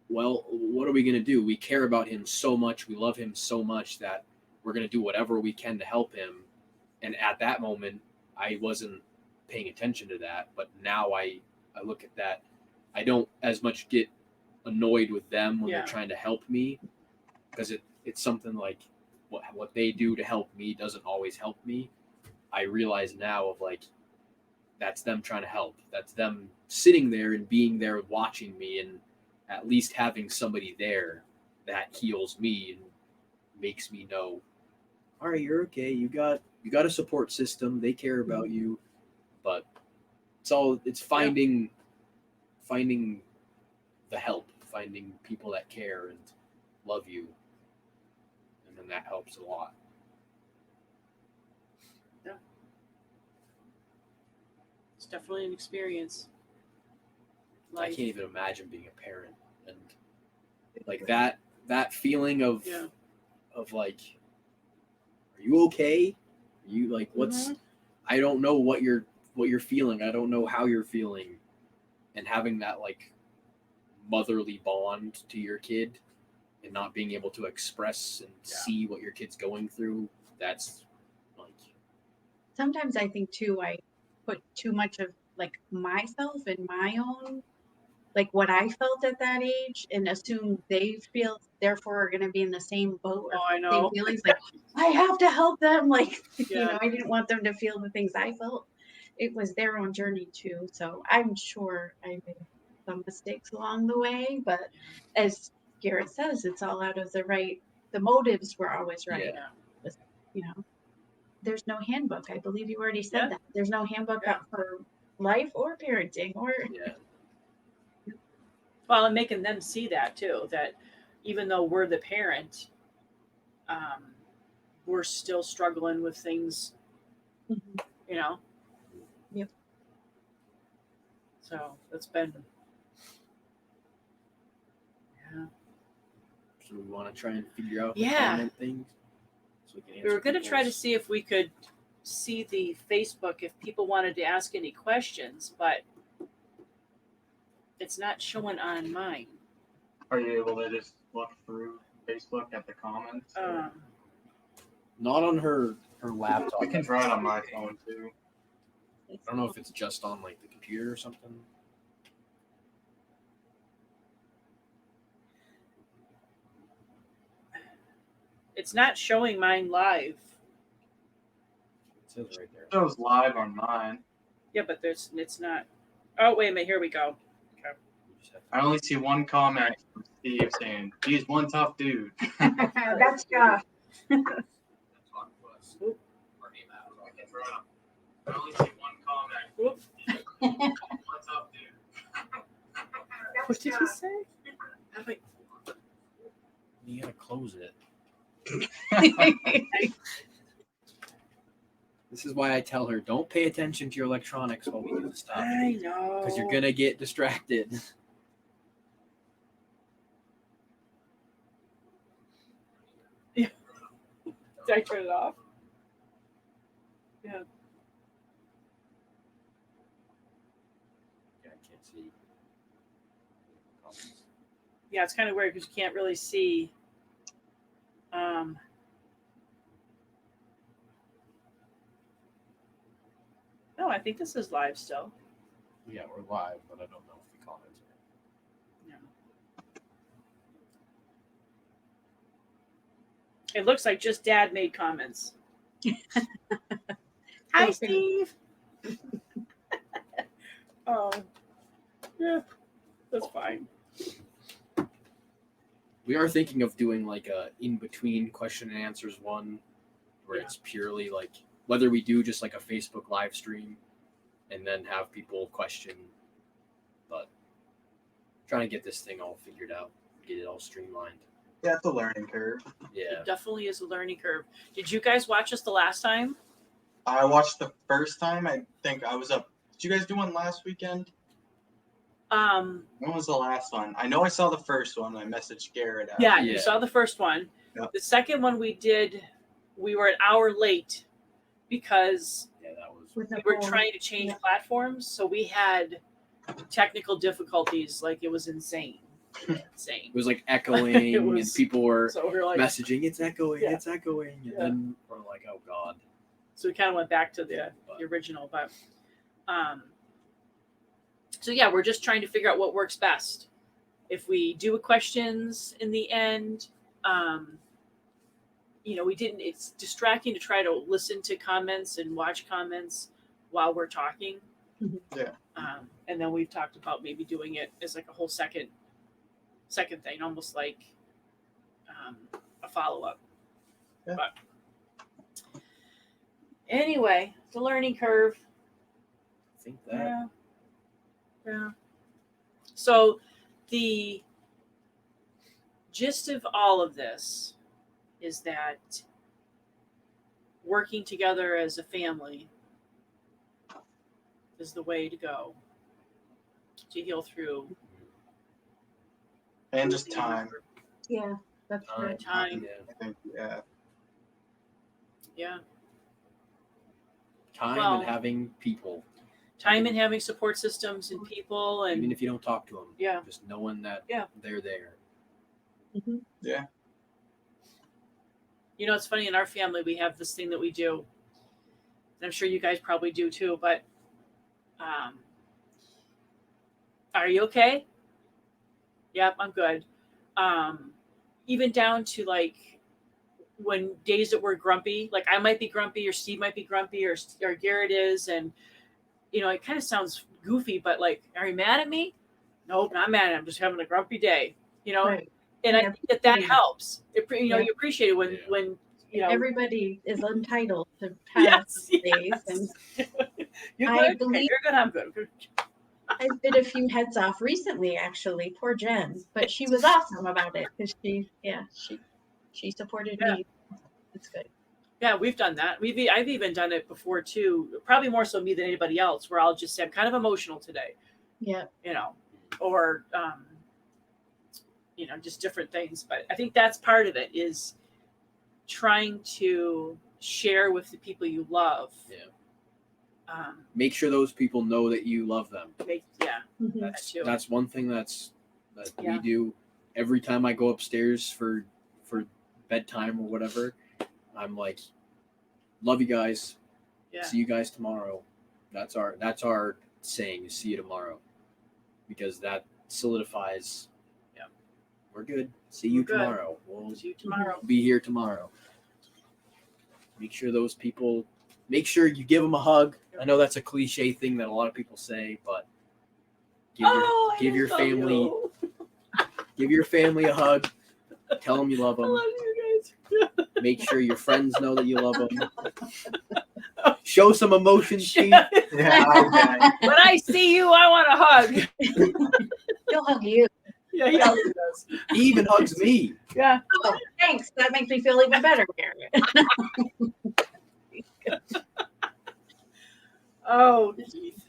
well, what are we going to do? We care about him so much. We love him so much that we're going to do whatever we can to help him. And at that moment, I wasn't paying attention to that. But now I look at that. I don't as much get annoyed with them when they're trying to help me, because it's something like what they do to help me doesn't always help me. I realize now of like, that's them trying to help. That's them sitting there and being there watching me, and at least having somebody there that heals me and makes me know, all right, you're okay. You got a support system. They care about you. But it's finding the help, finding people that care and love you. And then that helps a lot. Yeah. It's definitely an experience. I can't even imagine being a parent, and like that feeling of like, are you okay? Are you like, what's I don't know what you're feeling. I don't know how you're feeling. And having that like motherly bond to your kid and not being able to express and see what your kid's going through, that's like, Sometimes I think too, I put too much of like myself and my own like what I felt at that age and assume they feel therefore are going to be in the same boat or Oh, I same know. feelings. Like I have to help them. Like, Yeah. I didn't want them to feel the things I felt. It was their own journey too. So I'm sure I made some mistakes along the way, but as Garrett says, it's all out of the motives were always right. Yeah. There's no handbook. I believe you already said Yeah. that. There's no handbook Yeah. for life or parenting or Yeah. Well, and making them see that too, that even though we're the parent, we're still struggling with things, you know? Yep. So that's been, yeah. So we want to try and figure out the Yeah. comment things. So we can We were answer going to try to people's- see if we could see the Facebook if people wanted to ask any questions, but it's not showing on mine. Are you able to just look through Facebook at the comments? Not on her laptop. I can try it on my phone too. I don't know if it's just on like the computer or something. It's not showing mine live. It says right there. It shows live on mine. Yeah, but it's not. Oh, wait a minute. Here we go. You just have to- I only see one comment from Steve saying, "He's one tough dude." That's Josh. I only see one comment. Whoop. One tough dude. What did he say? I'm like, You gotta close it. This is why I tell her, don't pay attention to your electronics while we do the stuff. I know. Because you're gonna get distracted. Did I turn it off? Yeah. Yeah, I can't see. Yeah, it's kind of weird because you can't really see. No, I think this is live still. Yeah, we're live, but I don't know if the comments are. Yeah. It looks like just Dad made comments. Hi, Okay. Steve. Oh, yeah, that's fine. We are thinking of doing like a in-between question and answers one where Yeah. it's purely like whether we do just like a Facebook live stream and then have people question, but trying to get this thing all figured out, get it all streamlined. Yeah, it's a learning curve. Yeah. It definitely is a learning curve. Did you guys watch us the last time? I watched the first time. I think I was up. Did you guys do one last weekend? When was the last one? I know I saw the first one. I messaged Garrett. Yeah, Yeah. you saw the first one. Yep. The second one we did, we were an hour late because Yeah, that was. With we the were phone. trying to change Yeah. platforms, so we had technical difficulties. Like it was insane. Insane. It was like echoing, It was- and people were So we were like, messaging, "It's echoing, Yeah. it's echoing," and Yeah. then we're like, "Oh God!" so we kind of went back to the original, but so yeah, we're just trying to figure out what works best. If we do questions in the end, we didn't. It's distracting to try to listen to comments and watch comments while we're talking. Yeah. And then we've talked about maybe doing it as like a whole second thing, almost like a follow-up. Yeah. But anyway, it's a learning curve. I think that. Yeah. So the gist of all of this is that working together as a family is the way to go to heal through And just time. Yeah, that's right. time. Yeah. I think. Yeah. Yeah. Time Well- and having people, Time and having support systems and people even and if you don't talk to them, yeah. just knowing that Yeah. they're there. Yeah. It's funny, in our family we have this thing that we do. And I'm sure you guys probably do too, but are you okay? Yep, I'm good. Even down to like when days that we're grumpy, like I might be grumpy or Steve might be grumpy or Garrett is, and it kind of sounds goofy, but like, are you mad at me? Nope, not mad. I'm just having a grumpy day, Right. and I Yeah. think that helps. Yeah. You appreciate it when Everybody is entitled to have yes, days, and you're I good. Okay, believe you're good. I'm good. I did a few heads off recently, actually. Poor Jen, but she was awesome about it because she supported Yeah. me. It's good. Yeah, we've done that. I've even done it before too. Probably more so me than anybody else. Where I'll just say I'm kind of emotional today, Yeah. or just different things. But I think that's part of it is trying to share with the people you love. Yeah. Um, Make sure those people know that you love them. Mhm. That's one thing that Yeah. we do every time I go upstairs for bedtime or whatever. I'm like, love you guys. Yeah. See you guys tomorrow. That's our saying. See you tomorrow, because that solidifies. Yeah, we're good. See you good. tomorrow. We'll See you tomorrow. be here tomorrow. Make sure those people. Make sure you give them a hug. I know that's a cliche thing that a lot of people say, but give your family a hug. Tell them you love I them. love you guys. Make sure your friends know that you love them. Show some emotion, Steve. Yeah, okay. When I see you, I want a hug. He'll hug you. Yeah, he always does. He even hugs me. Yeah. Oh, thanks. That makes me feel even better, Garrett. Oh, Keith,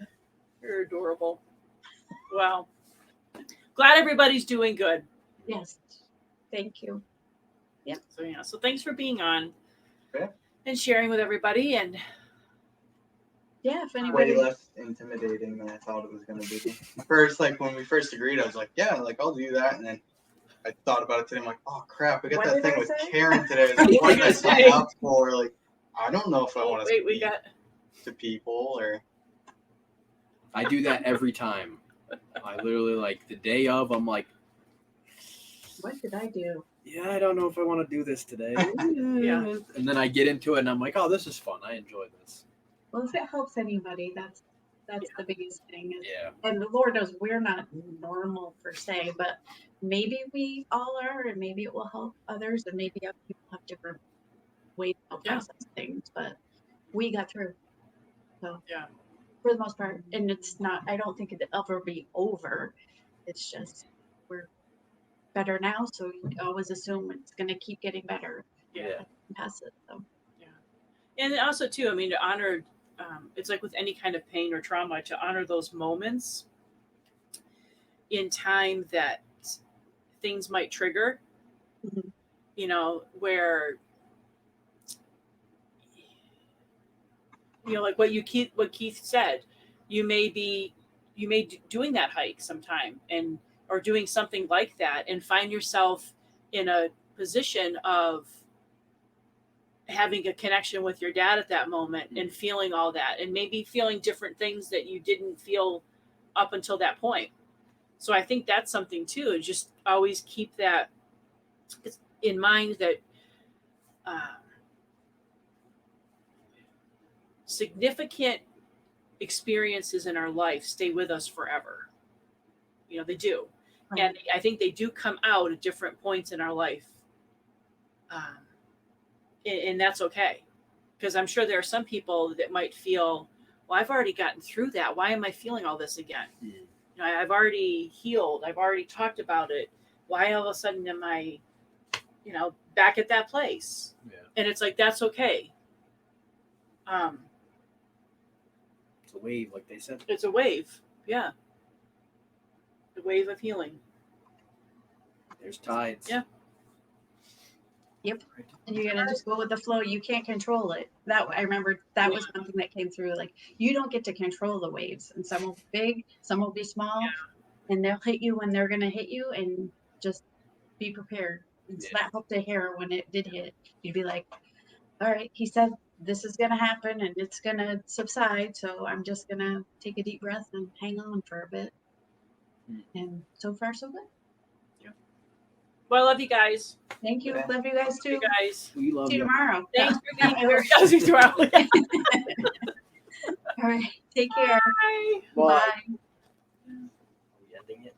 you're adorable. Wow. Glad everybody's doing good. Yes. Thank you. So thanks for being on Yeah. and sharing with everybody. And Yeah, if Way anybody. less intimidating than I thought it was going to be. First, like when we first agreed, I was like, yeah, like I'll do that. And then I thought about it today. I'm like, oh crap, we got What that did thing I with say? Karen today. What Like, what were did you I gonna sign say? up for? Like, I don't know if I want to wait, we speak got to people or. I do that every time. I literally like the day of. I'm like, What did I do? yeah, I don't know if I want to do this today. Yeah. And then I get into it, and I'm like, oh, this is fun. I enjoy this. Well, if it helps anybody, that's the biggest thing. Yeah. And the Lord knows we're not normal per se, but maybe we all are, and maybe it will help others, and maybe other people have different ways to Yeah. process things. But we got through. So Yeah. for the most part, and it's not. I don't think it'll ever be over. It's just we're better now, so you always assume it's going to keep getting better. Yeah. Pass it. So and also too, I mean, to honor, it's like with any kind of pain or trauma, to honor those moments in time that things might trigger, Mhm. Where, like what Keith said, you may be doing that hike sometime or doing something like that and find yourself in a position of having a connection with your dad at that moment and feeling all that and maybe feeling different things that you didn't feel up until that point. So I think that's something too. Just always keep that in mind that significant experiences in our life stay with us forever. They do. Right. And I think they do come out at different points in our life. And that's okay. Because I'm sure there are some people that might feel, well, I've already gotten through that. Why am I feeling all this again? I've already healed. I've already talked about it. Why all of a sudden am I, back at that place? Yeah. And it's like, that's okay. It's a wave, like they said. It's a wave. Yeah. The wave of healing. There's tides. Yeah. Yep. And you're gonna just go with the flow. You can't control it. That I remember that was something that came through. Like you don't get to control the waves, and some will be big, some will be small, and they'll hit you when they're gonna hit you, and just be prepared. It's that hope to hear when it did hit. You'd be like, all right, he said this is gonna happen and it's gonna subside, so I'm just gonna take a deep breath and hang on for a bit. And so far so good. Well, I love you guys. Thank you. Yeah. Love you guys You too. guys. We love See you you. tomorrow. Thanks for being here. See you tomorrow. All right. Take care. Bye. Bye. Bye. Are we ending it?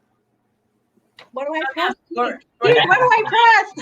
What do I press? Or- Dude, what do I press?